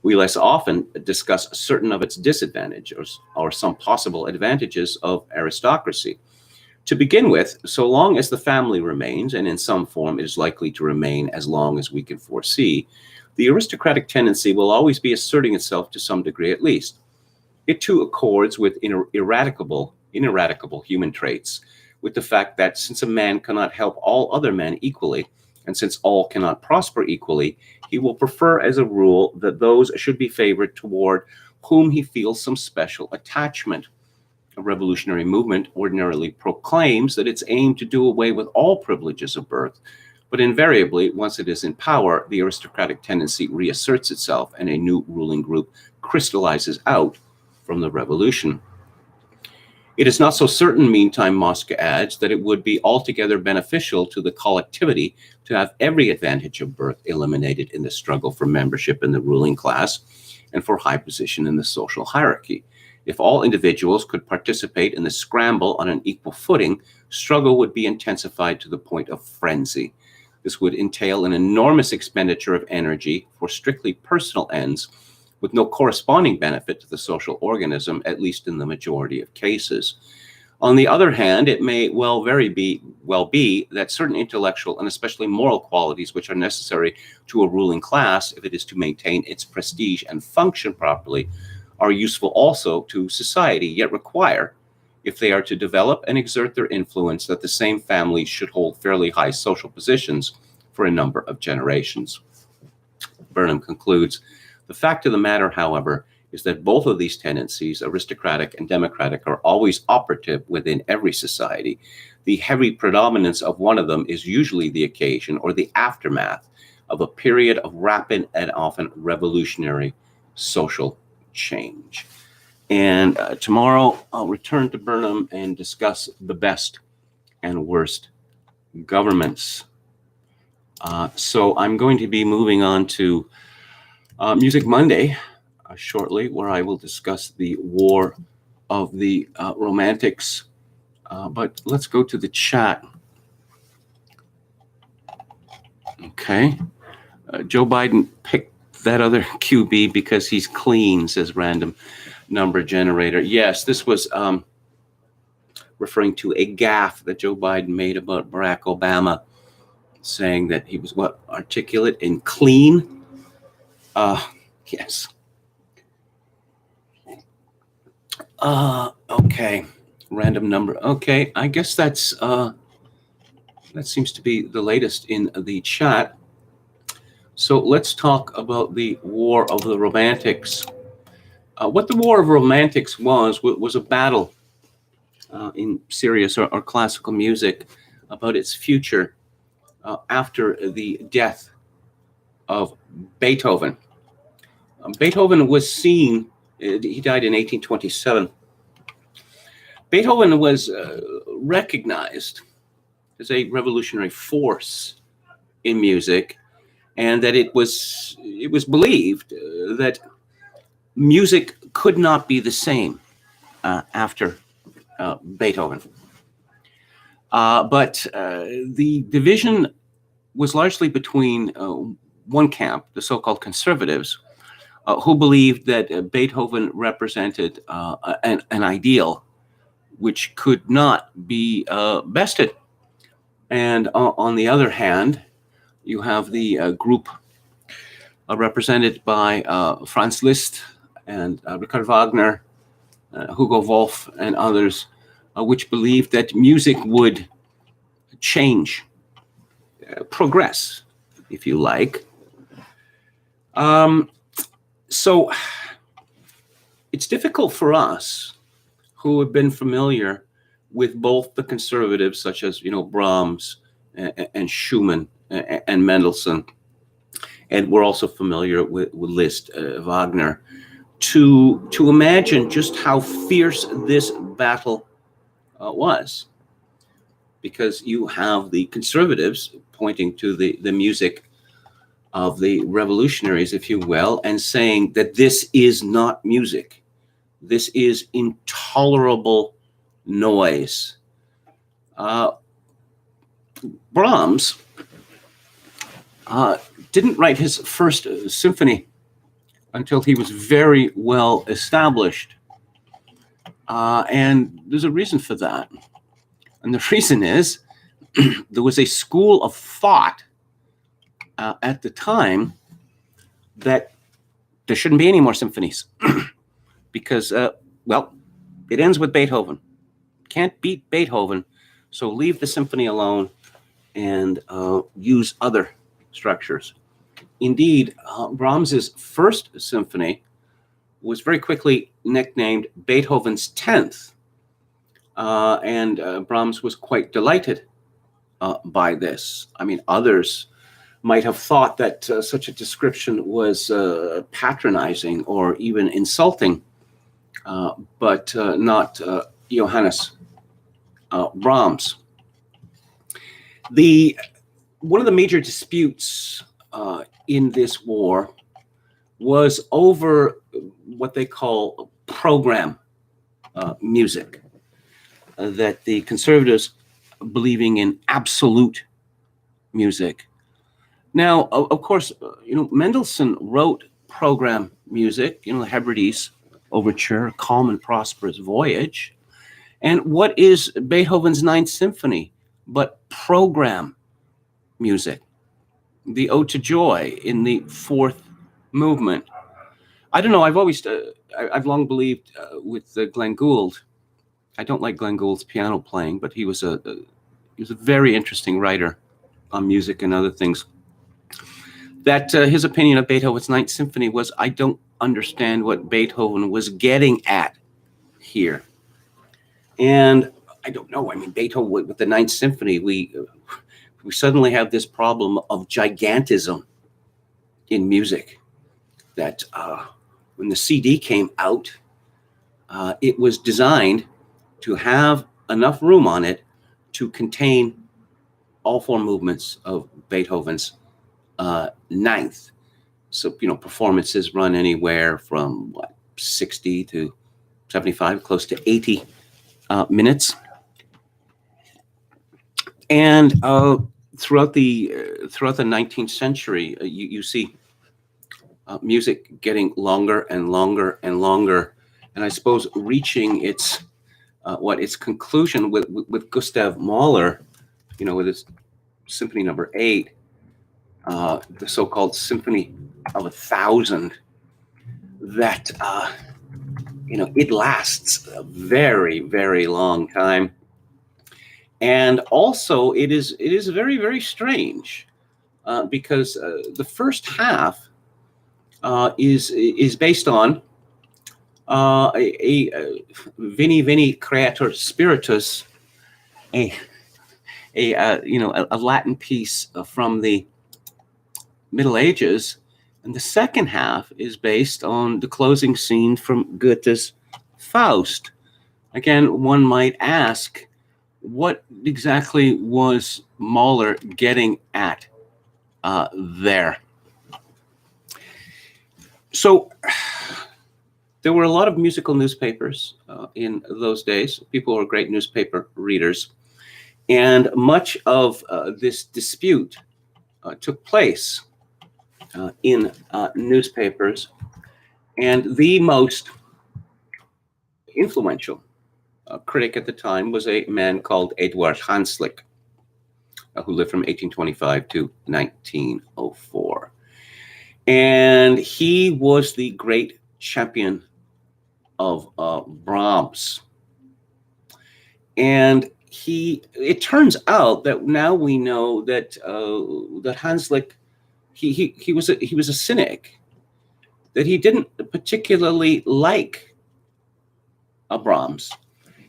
We less often discuss certain of its disadvantages or some possible advantages of aristocracy. To begin with, so long as the family remains, and in some form is likely to remain as long as we can foresee, the aristocratic tendency will always be asserting itself to some degree at least. It too accords with ineradicable human traits, with the fact that since a man cannot help all other men equally, and since all cannot prosper equally, he will prefer as a rule that those should be favored toward whom he feels some special attachment. A revolutionary movement ordinarily proclaims that it's aimed to do away with all privileges of birth, but invariably, once it is in power, the aristocratic tendency reasserts itself and a new ruling group crystallizes out from the revolution. It is not so certain, meantime, Mosca adds, that it would be altogether beneficial to the collectivity to have every advantage of birth eliminated in the struggle for membership in the ruling class and for high position in the social hierarchy. If all individuals could participate in the scramble on an equal footing, struggle would be intensified to the point of frenzy. This would entail an enormous expenditure of energy for strictly personal ends, with no corresponding benefit to the social organism, at least in the majority of cases. On the other hand, it may well be that certain intellectual and especially moral qualities which are necessary to a ruling class, if it is to maintain its prestige and function properly, are useful also to society, yet require, if they are to develop and exert their influence, that the same families should hold fairly high social positions for a number of generations. Burnham concludes, the fact of the matter, however, is that both of these tendencies, aristocratic and democratic, are always operative within every society. The heavy predominance of one of them is usually the occasion or the aftermath of a period of rapid and often revolutionary social change. And tomorrow I'll return to Burnham and discuss the best and worst governments. So I'm going to be moving on to Music Monday shortly, where I will discuss the War of the Romantics. But let's go to the chat. Okay. Joe Biden picked that other QB because he's clean, says Random Number Generator. Yes, this was referring to a gaffe that Joe Biden made about Barack Obama, saying that he was, articulate and clean? Yes. Okay. Random number. Okay, I guess that seems to be the latest in the chat. So let's talk about the War of the Romantics. What the War of Romantics was a battle in serious or classical music about its future after the death of Beethoven. Beethoven was seen, he died in 1827. Beethoven was recognized as a revolutionary force in music, and that it was believed that music could not be the same after Beethoven. But the division was largely between one camp, the so-called conservatives, who believed that Beethoven represented an ideal which could not be bested. And on the other hand, you have the group represented by Franz Liszt and Richard Wagner, Hugo Wolf and others, which believed that music would change, progress, if you like. So it's difficult for us who have been familiar with both the conservatives, such as Brahms and Schumann and Mendelssohn, and we're also familiar with Liszt, Wagner, to imagine just how fierce this battle was, because you have the conservatives pointing to the music of the revolutionaries, if you will, and saying that this is not music. This is intolerable noise. Brahms didn't write his first symphony until he was very well established. And there's a reason for that. And the reason is there was a school of thought at the time that there shouldn't be any more symphonies because, it ends with Beethoven. Can't beat Beethoven, so leave the symphony alone and use other structures. Indeed, Brahms's first symphony was very quickly nicknamed Beethoven's 10th, and Brahms was quite delighted by this. I mean, others might have thought that such a description was patronizing or even insulting, but not Johannes Brahms. One of the major disputes in this war was over what they call program music, that the conservatives believing in absolute music. Now, of course, Mendelssohn wrote program music, the Hebrides Overture, Calm and Prosperous Voyage. And what is Beethoven's Ninth Symphony but program music? The Ode to Joy in the fourth movement. I don't know. I've long believed with Glenn Gould. I don't like Glenn Gould's piano playing, but he was a very interesting writer on music and other things. That his opinion of Beethoven's Ninth Symphony was, I don't understand what Beethoven was getting at here. And I don't know. I mean, Beethoven with the Ninth Symphony, we suddenly have this problem of gigantism in music. That when the CD came out, it was designed to have enough room on it to contain all four movements of Beethoven's ninth. So, performances run anywhere from 60 to 75, close to 80 minutes. And throughout the 19th century, you see music getting longer and longer and longer, and I suppose reaching its conclusion with Gustav Mahler, with his Symphony Number 8, the so-called Symphony of 1,000. That it lasts a very, very long time. And also, it is very, very strange because the first half is based on a Veni Vini Creator Spiritus, a Latin piece from the Middle Ages, and the second half is based on the closing scene from Goethe's Faust. Again, one might ask, what exactly was Mahler getting at there? So there were a lot of musical newspapers in those days. People were great newspaper readers. And much of this dispute took place in newspapers. And the most influential critic at the time was a man called Eduard Hanslick, who lived from 1825 to 1904. And he was the great champion of Brahms. And it turns out that now we know that that Hanslick, he was a cynic, that he didn't particularly like Brahms.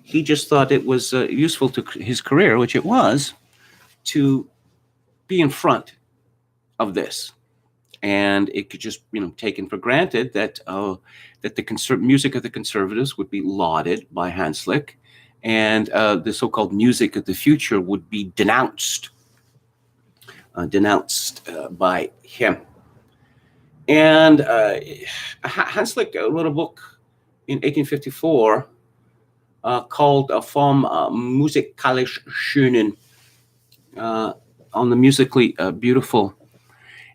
He just thought it was useful to his career, which it was, to be in front of this. And it could just, taken for granted that that the music of the conservatives would be lauded by Hanslick, and the so-called music of the future would be denounced by him. And Hanslick wrote a book in 1854 called Vom musikalisch Schönen, on the musically beautiful.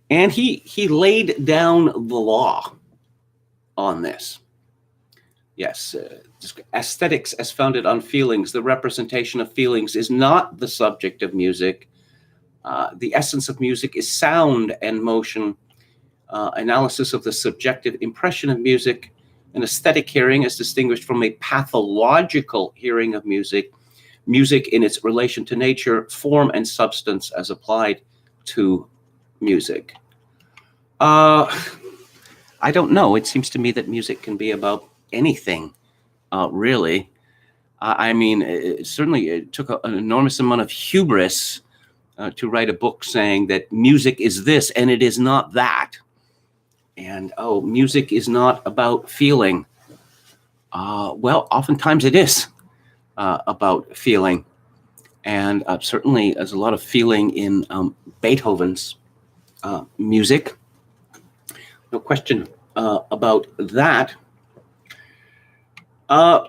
And he laid down the law on this. Yes, aesthetics as founded on feelings, the representation of feelings is not the subject of music. The essence of music is sound and motion, analysis of the subjective impression of music, an aesthetic hearing as distinguished from a pathological hearing of music, music in its relation to nature, form and substance as applied to music. I don't know. It seems to me that music can be about anything, really. I mean, certainly it took an enormous amount of hubris to write a book saying that music is this and it is not that. And, music is not about feeling. Well, oftentimes it is about feeling. And certainly there's a lot of feeling in Beethoven's music. No question about that.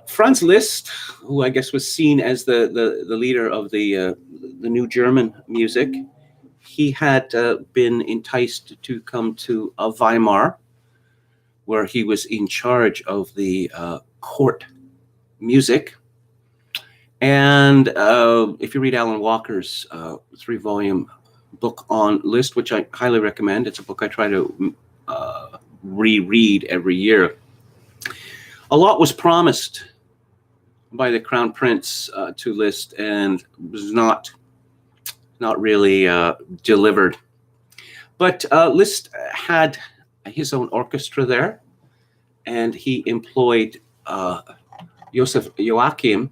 Franz Liszt, who I guess was seen as the leader of the new German music, he had been enticed to come to Weimar, where he was in charge of the court music. And if you read Alan Walker's 3-volume book on Liszt, which I highly recommend, it's a book I try to reread every year. A lot was promised by the Crown Prince to Liszt and was not really delivered. But Liszt had his own orchestra there, and he employed Joseph Joachim,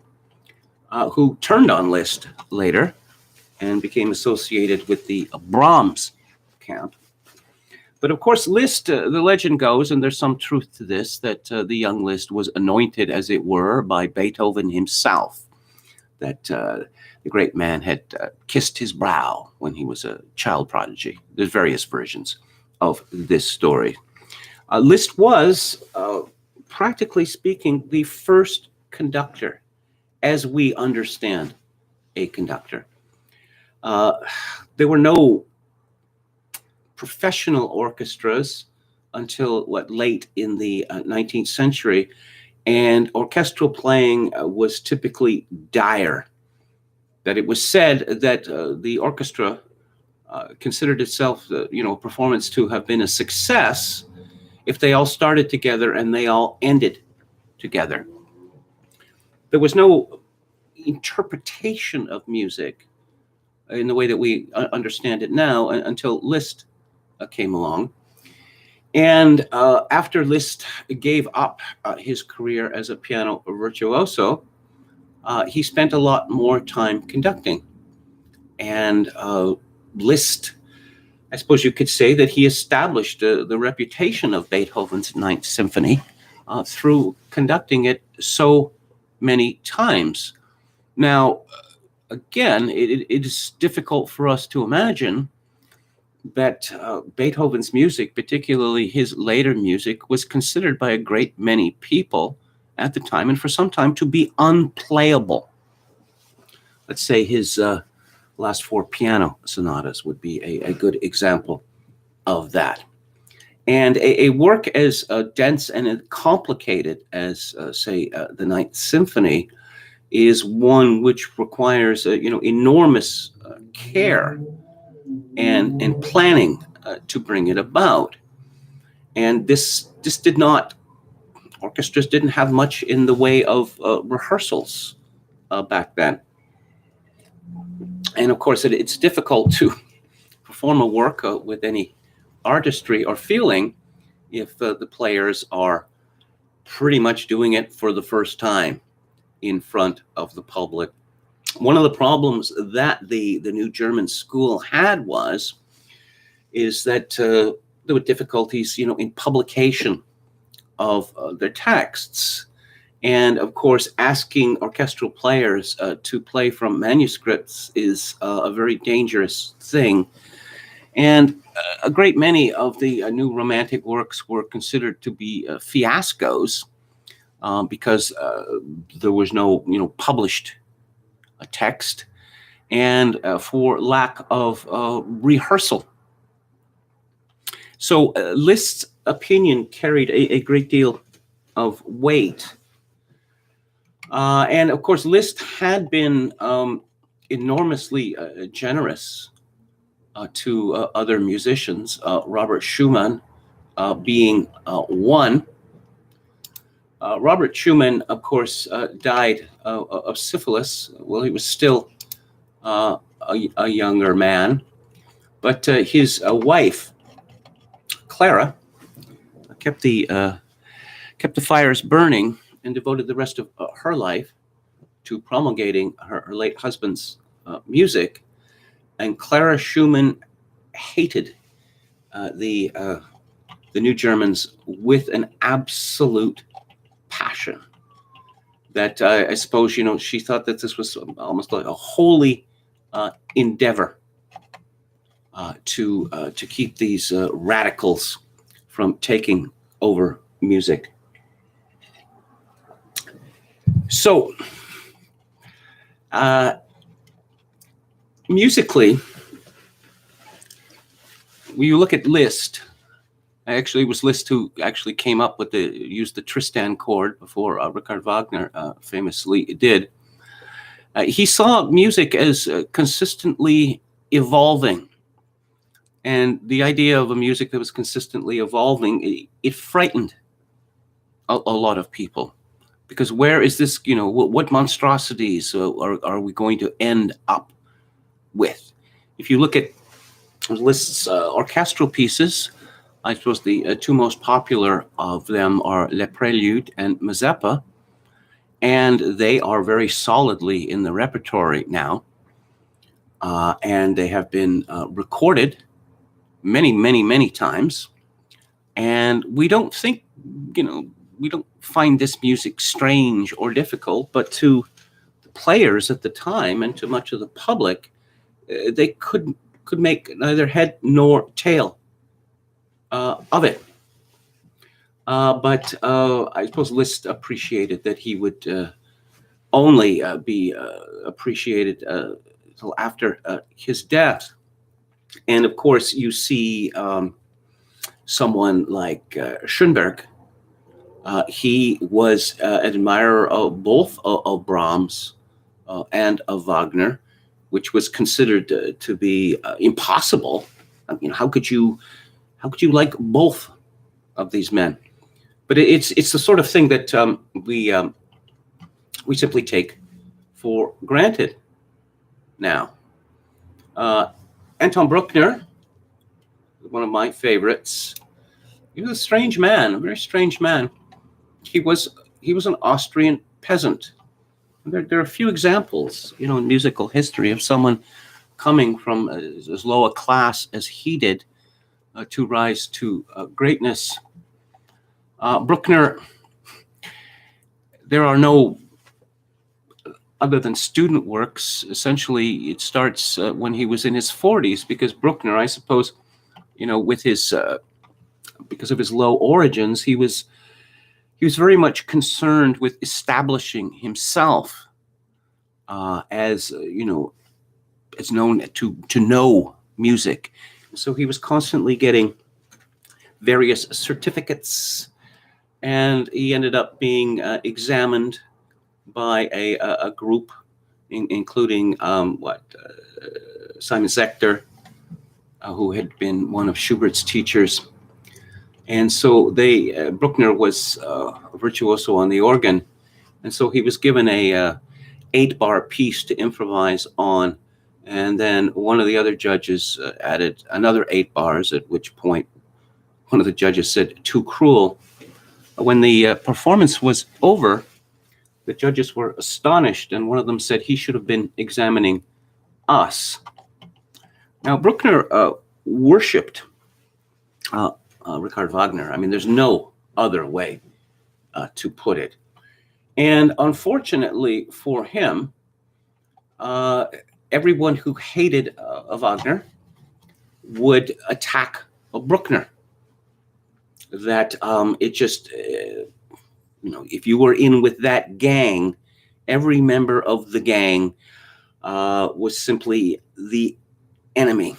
who turned on Liszt later and became associated with the Brahms camp. But of course, Liszt, the legend goes, and there's some truth to this, that the young Liszt was anointed, as it were, by Beethoven himself, that the great man had kissed his brow when he was a child prodigy. There's various versions of this story. Liszt was, practically speaking, the first conductor, as we understand a conductor. There were no professional orchestras until late in the 19th century, and orchestral playing was typically dire. That it was said that the orchestra considered itself, a performance to have been a success if they all started together and they all ended together. There was no interpretation of music in the way that we understand it now until Liszt came along. And after Liszt gave up his career as a piano virtuoso, he spent a lot more time conducting. And Liszt, I suppose you could say that he established the reputation of Beethoven's Ninth Symphony through conducting it so many times. Now, again, it is difficult for us to imagine that Beethoven's music, particularly his later music, was considered by a great many people at the time, and for some time, to be unplayable. Let's say his last 4 piano sonatas would be a good example of that. And a work as dense and complicated as, say, the Ninth Symphony is one which requires, enormous care and planning to bring it about. And this did not orchestras didn't have much in the way of rehearsals back then. And of course, it's difficult to perform a work with any artistry or feeling if the players are pretty much doing it for the first time in front of the public. One of the problems that the new German school had is that there were difficulties, in publication of their texts. And of course, asking orchestral players to play from manuscripts is a very dangerous thing. And a great many of the new Romantic works were considered to be fiascos because there was no, published text, and for lack of rehearsal. So Liszt's opinion carried a great deal of weight. And of course, Liszt had been enormously generous to other musicians, Robert Schumann being one. Robert Schumann, of course, died of syphilis. Well, he was still a younger man, but his wife, Clara, kept the fires burning and devoted the rest of her life to promulgating her late husband's music. And Clara Schumann hated the New Germans with an absolute passion. That I suppose, she thought that this was almost like a holy endeavor to keep these radicals from taking over music. So, musically, when you look at Liszt, actually, it was Liszt who actually came up with used the Tristan chord before Richard Wagner famously did. He saw music as consistently evolving. And the idea of a music that was consistently evolving, it frightened a lot of people. Because where is this, what monstrosities are we going to end up with? If you look at Liszt's orchestral pieces, I suppose the two most popular of them are Le Prélude and Mazeppa, and they are very solidly in the repertory now. And they have been recorded many, many, many times. And we don't think, we don't find this music strange or difficult, but to the players at the time and to much of the public, they could make neither head nor tail of it. But I suppose Liszt appreciated that he would only be appreciated until after his death. And of course, you see someone like Schoenberg. He was an admirer of both of Brahms and of Wagner, which was considered to be impossible. I mean, how could you like both of these men? But it's the sort of thing that we simply take for granted now. Anton Bruckner, one of my favorites, he was a strange man, a very strange man. He was an Austrian peasant. There are a few examples, in musical history of someone coming from as low a class as he did to rise to greatness. Bruckner, there are no, other than student works, essentially it starts when he was in his 40s, because Bruckner, I suppose, with his, because of his low origins, he was very much concerned with establishing himself as known to know music. So he was constantly getting various certificates, and he ended up being examined by a group, including Simon Sechter, who had been one of Schubert's teachers. And so Bruckner was a virtuoso on the organ, and so he was given a 8-bar piece to improvise on, and then one of the other judges added another 8 bars, at which point one of the judges said, "Too cruel." When the performance was over, the judges were astonished, and one of them said he should have been examining us. Now, Bruckner worshipped Richard Wagner. I mean, there's no other way to put it. And unfortunately for him, everyone who hated Wagner would attack Bruckner. That it just, if you were in with that gang, every member of the gang was simply the enemy.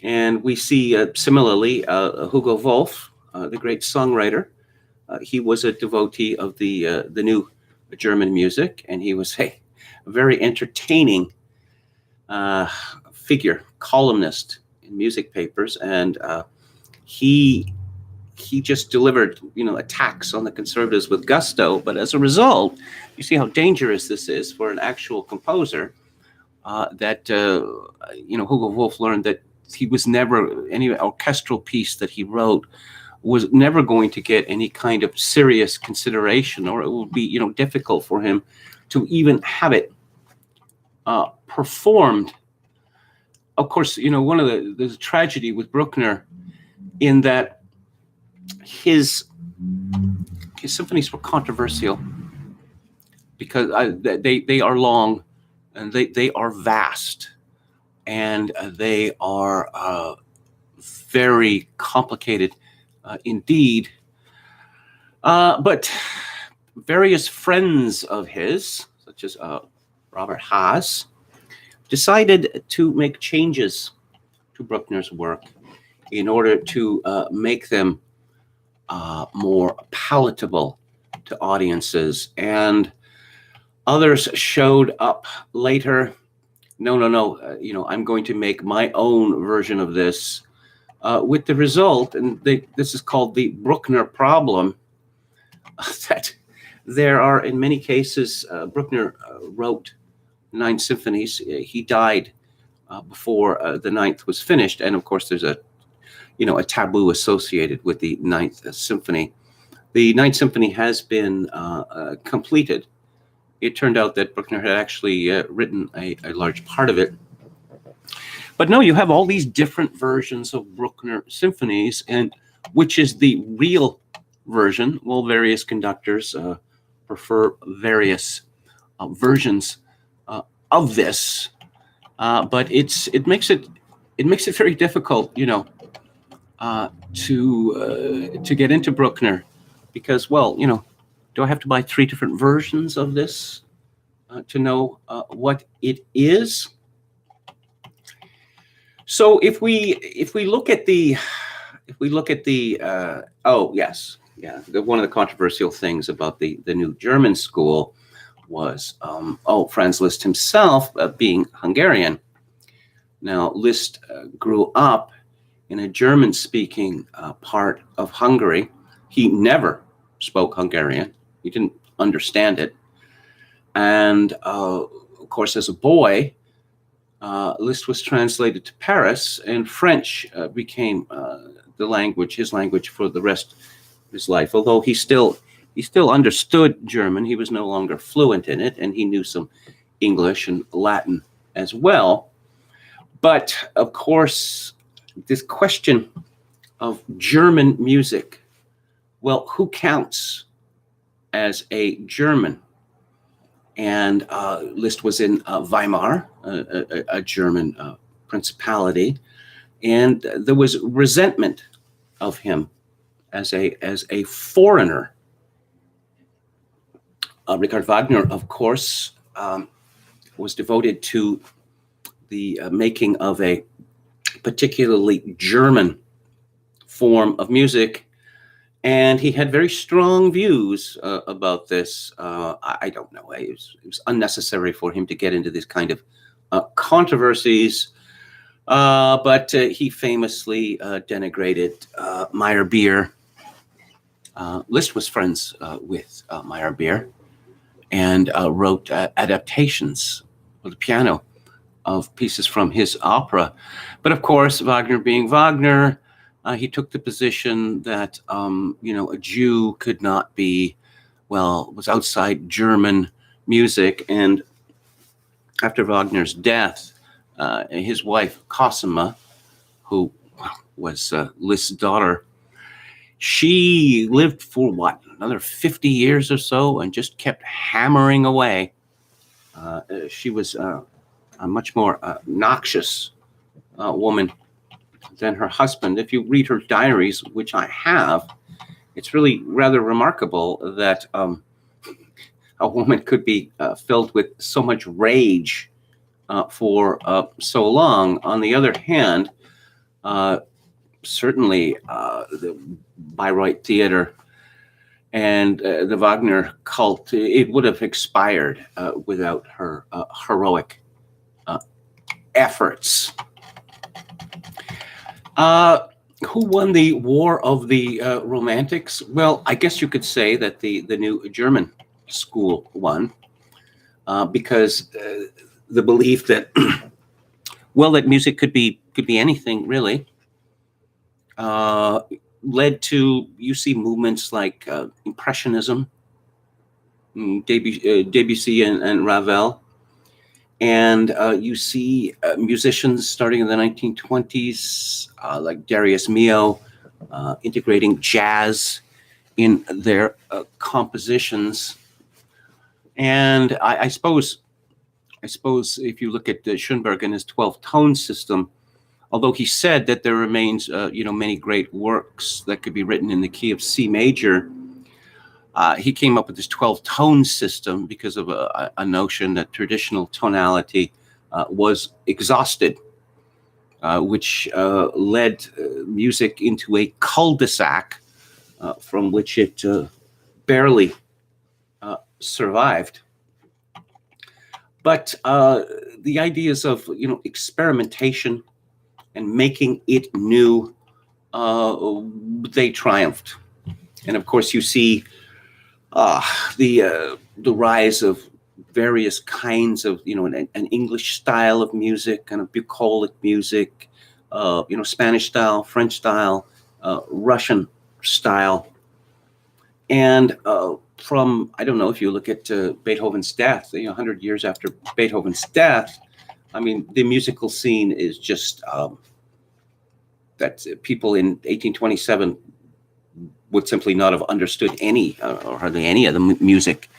And we see similarly Hugo Wolf, the great songwriter. He was a devotee of the new German music, and he was a very entertaining figure, columnist in music papers, and he just delivered, attacks on the conservatives with gusto. But as a result, you see how dangerous this is for an actual composer. Hugo Wolf learned that he was never, any orchestral piece that he wrote was never going to get any kind of serious consideration, or it would be, difficult for him to even have it performed. Of course, one of the tragedy with Bruckner in that his symphonies were controversial because they are long and they are vast, and they are very complicated indeed. But various friends of his, such as Robert Haas, decided to make changes to Bruckner's work in order to make them more palatable to audiences. And others showed up later. No, I'm going to make my own version of this, with the result, and this is called the Bruckner problem, that there are, in many cases, Bruckner wrote 9 symphonies. He died before the 9th was finished, and of course there's a taboo associated with the 9th symphony. The 9th symphony has been completed. It turned out that Bruckner had actually written a large part of it. But no, you have all these different versions of Bruckner symphonies, and which is the real version? Well, various conductors prefer various versions of this, but it makes it very difficult, to get into Bruckner, because, well, do I have to buy 3 different versions of this to know what it is? So if we look at the one of the controversial things about the new German school was Franz Liszt himself being Hungarian. Now, Liszt grew up in a German-speaking part of Hungary. He never spoke Hungarian. He didn't understand it. And of course, as a boy, Liszt was translated to Paris, and French became his language for the rest of his life. Although he still understood German, he was no longer fluent in it, and he knew some English and Latin as well. But of course, this question of German music, well, who counts as a German? And Liszt was in Weimar, a German principality, and there was resentment of him as a foreigner. Richard Wagner, of course, was devoted to the making of a particularly German form of music, and he had very strong views about this. I don't know. It was unnecessary for him to get into this kind of controversies. But he famously denigrated Meyerbeer. Liszt was friends with Meyerbeer and wrote adaptations for the piano of pieces from his opera. But of course, Wagner being Wagner, he took the position that, a Jew could not be, was outside German music. And after Wagner's death, his wife, Cosima, who was Liszt's daughter, she lived for another 50 years or so and just kept hammering away. She was a much more noxious woman than her husband. If you read her diaries, which I have, it's really rather remarkable that a woman could be filled with so much rage for so long. On the other hand, certainly the Bayreuth Theater and the Wagner cult, it would have expired without her heroic efforts. Who won the War of the Romantics? Well, I guess you could say that the new German school won, because the belief that that music could be anything really, led to, you see, movements like Impressionism, Debussy and Ravel. And you see musicians starting in the 1920s, like Darius Milhaud, integrating jazz in their compositions. And I suppose if you look at Schoenberg and his 12-tone system, although he said that there remains, many great works that could be written in the key of C major, he came up with this 12-tone system because of a notion that traditional tonality was exhausted, which led music into a cul-de-sac from which it barely survived. But the ideas of experimentation and making it new, they triumphed. And of course, you see the rise of various kinds of, an English style of music, kind of bucolic music, Spanish style, French style, Russian style. And from, I don't know, if you look at Beethoven's death, 100 years after Beethoven's death, I mean, the musical scene is just that people in 1827 would simply not have understood any or hardly any of the music.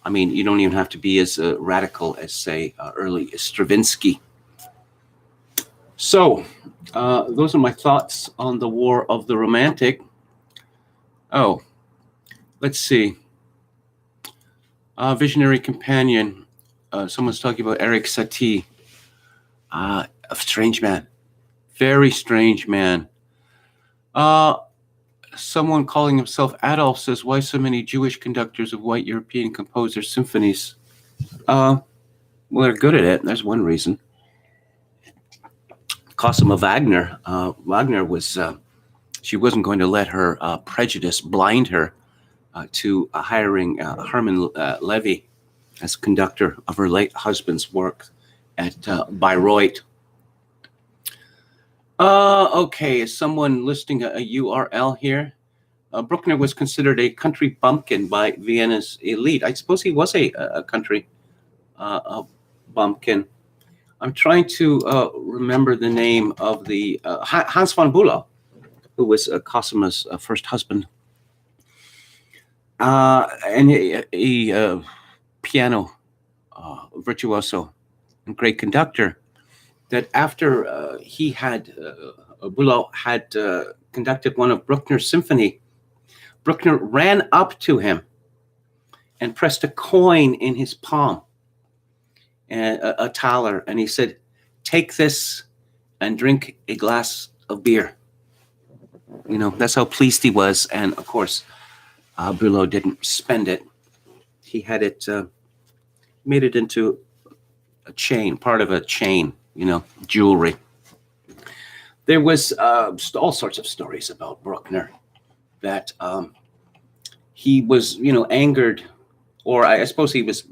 I mean, you don't even have to be as radical as, say, early Stravinsky. So those are my thoughts on the War of the Romantic. Oh, let's see. Visionary Companion. Someone's talking about Eric Satie. A strange man. Very strange man. Someone calling himself Adolf says, why so many Jewish conductors of white European composers' symphonies? Well, they're good at it. There's one reason. Cosima Wagner. Wagner was, she wasn't going to let her prejudice blind her to hiring Hermann Levy as conductor of her late husband's work at Bayreuth. Okay, is someone listing a URL here? Bruckner was considered a country bumpkin by Vienna's elite. I suppose he was a country bumpkin. I'm trying to remember the name of the Hans von Bülow, who was Cosima's first husband, and a piano virtuoso and great conductor. That after he had, Bülow had conducted one of Bruckner's symphony, Bruckner ran up to him and pressed a coin in his palm, and a thaler, and he said, "Take this and drink a glass of beer." That's how pleased he was. And of course, Bülow didn't spend it. He had it, made it into a chain, part of a chain, jewelry. There was all sorts of stories about Bruckner that he was, angered, or I suppose he was,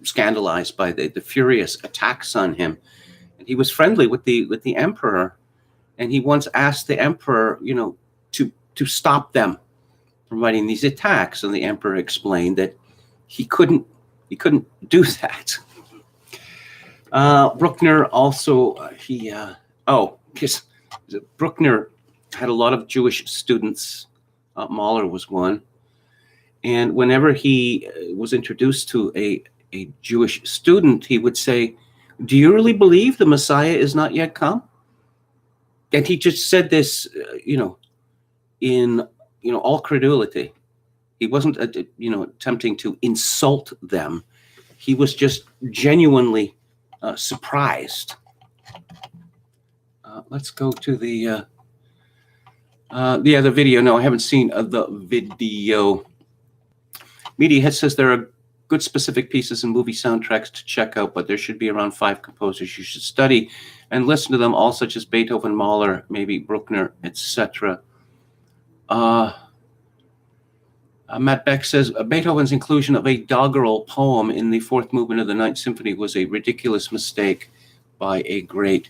scandalized by the furious attacks on him. And he was friendly with the emperor, and he once asked the emperor, to stop them from writing these attacks, and the emperor explained that he couldn't do that. Bruckner also because Bruckner had a lot of Jewish students. Mahler was one, and whenever he was introduced to a Jewish student, he would say, "Do you really believe the Messiah is not yet come?" And he just said this, in all credulity. He wasn't, attempting to insult them. He was just genuinely surprised. Let's go to the video. No, I haven't seen the video. Mediahead says there are good specific pieces and movie soundtracks to check out, but there should be around 5 composers you should study and listen to them, all such as Beethoven, Mahler, maybe Bruckner, etc. Matt Beck says Beethoven's inclusion of a doggerel poem in the 4th movement of the 9th Symphony was a ridiculous mistake by a great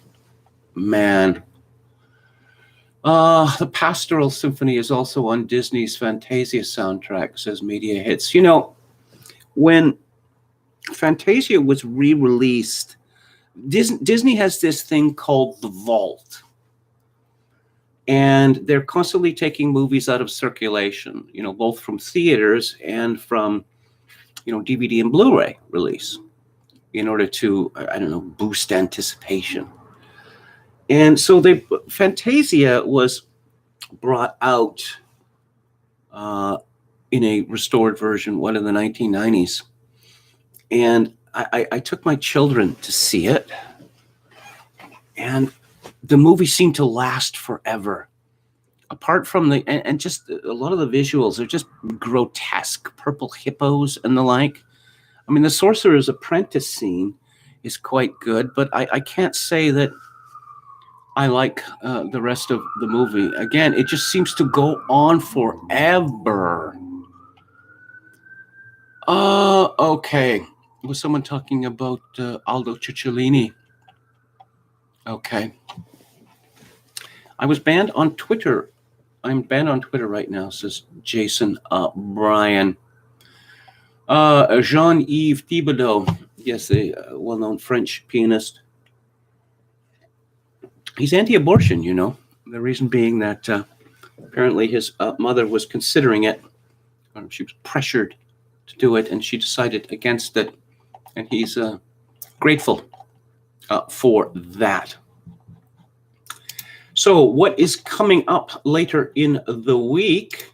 man. The Pastoral Symphony is also on Disney's Fantasia soundtrack, says Media Hits. When Fantasia was re-released, Disney has this thing called the Vault. And they're constantly taking movies out of circulation, both from theaters and from, DVD and Blu-ray release in order to, boost anticipation. And so Fantasia was brought out in a restored version, one in the 1990s. And I took my children to see it. And the movie seemed to last forever. Apart from and just a lot of the visuals are just grotesque, purple hippos and the like. I mean, the Sorcerer's Apprentice scene is quite good, but I can't say that I like the rest of the movie. Again, it just seems to go on forever. Okay. Was someone talking about Aldo Cicciolini? Okay. I was banned on Twitter. I'm banned on Twitter right now, says Jason Bryan. Jean-Yves Thibodeau, yes, a well-known French pianist. He's anti-abortion, The reason being that apparently his mother was considering it. She was pressured to do it, and she decided against it. And he's grateful for that. So what is coming up later in the week?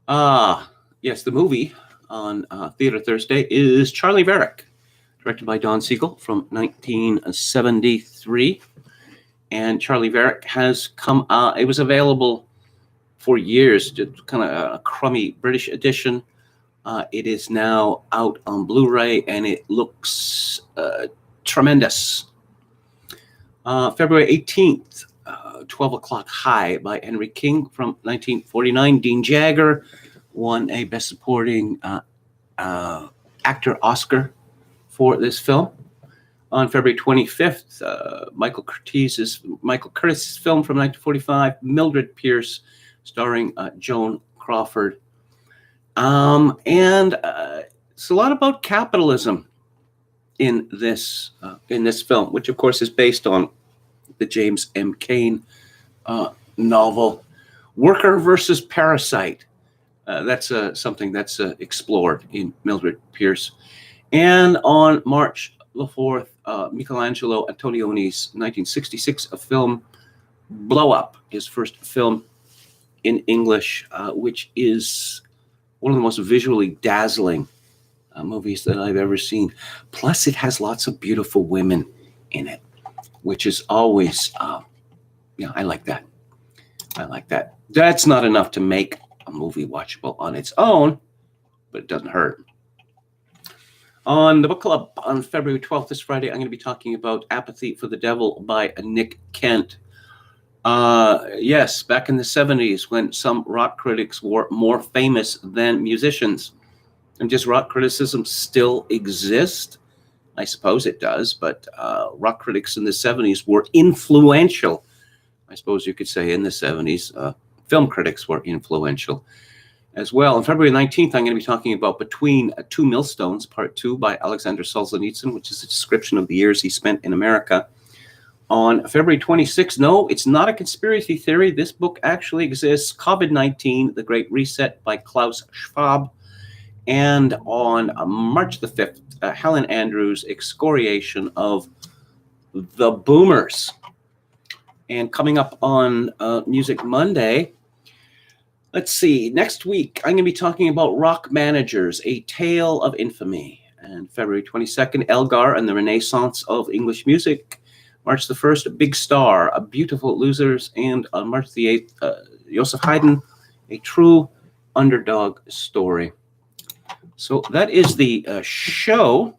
Yes, the movie on Theater Thursday is Charlie Varick, directed by Don Siegel from 1973. And Charlie Varick has come out. It was available for years, kind of a crummy British edition. It is now out on Blu-ray, and it looks tremendous. February 18th, 12 O'Clock High by Henry King from 1949. Dean Jagger won a Best Supporting Actor Oscar for this film. On February 25th, Michael Curtiz's film from 1945, Mildred Pierce, starring Joan Crawford. And it's a lot about capitalism in this film, which of course is based on the James M. Cain novel, Worker versus Parasite. That's something that's explored in Mildred Pierce. And on March the 4th, Michelangelo Antonioni's 1966 film, Blow Up, his first film in English, which is one of the most visually dazzling movies that I've ever seen. Plus, it has lots of beautiful women in it, which is always, I like that. I like that. That's not enough to make a movie watchable on its own, but it doesn't hurt. On the book club on February 12th, this Friday, I'm going to be talking about Apathy for the Devil by Nick Kent. Yes, back in the 70s when some rock critics were more famous than musicians. And does rock criticism still exist? I suppose it does, but rock critics in the 70s were influential. I suppose you could say in the 70s, film critics were influential as well. On February 19th, I'm going to be talking about Between Two Millstones, Part 2 by Alexander Solzhenitsyn, which is a description of the years he spent in America. On February 26th, no, it's not a conspiracy theory. This book actually exists. COVID-19, The Great Reset by Klaus Schwab. And on March the 5th, Helen Andrews' Excoriation of the Boomers. And coming up on Music Monday, let's see, next week, I'm going to be talking about Rock Managers, A Tale of Infamy. And February 22nd, Elgar and the Renaissance of English Music. March the 1st, Big Star, A Beautiful Losers. And on March the 8th, Joseph Haydn, A True Underdog Story. So that is the show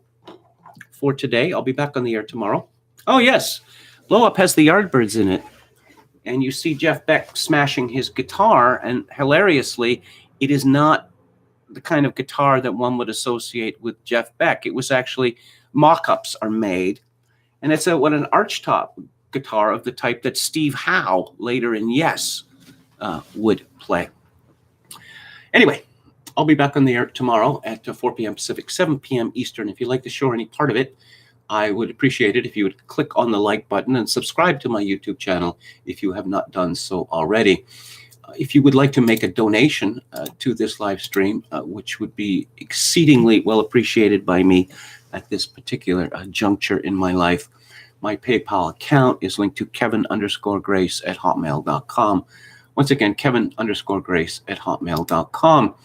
for today. I'll be back on the air tomorrow. Oh, yes. Blow Up has the Yardbirds in it. And you see Jeff Beck smashing his guitar. And hilariously, it is not the kind of guitar that one would associate with Jeff Beck. It was actually mock-ups are made. And it's an archtop guitar of the type that Steve Howe later in Yes would play. Anyway, I'll be back on the air tomorrow at 4 p.m. Pacific, 7 p.m. Eastern. If you like the show or any part of it, I would appreciate it if you would click on the like button and subscribe to my YouTube channel if you have not done so already. If you would like to make a donation to this live stream, which would be exceedingly well appreciated by me at this particular juncture in my life, my PayPal account is linked to kevin_grace@hotmail.com. Once again, kevin_grace@hotmail.com.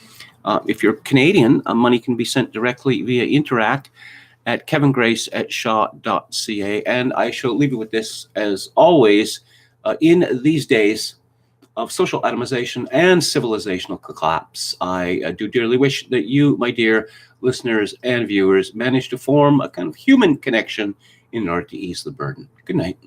If you're Canadian, money can be sent directly via Interact at kevingrace@shaw.ca. And I shall leave you with this, as always, in these days of social atomization and civilizational collapse, I do dearly wish that you, my dear listeners and viewers, manage to form a kind of human connection in order to ease the burden. Good night.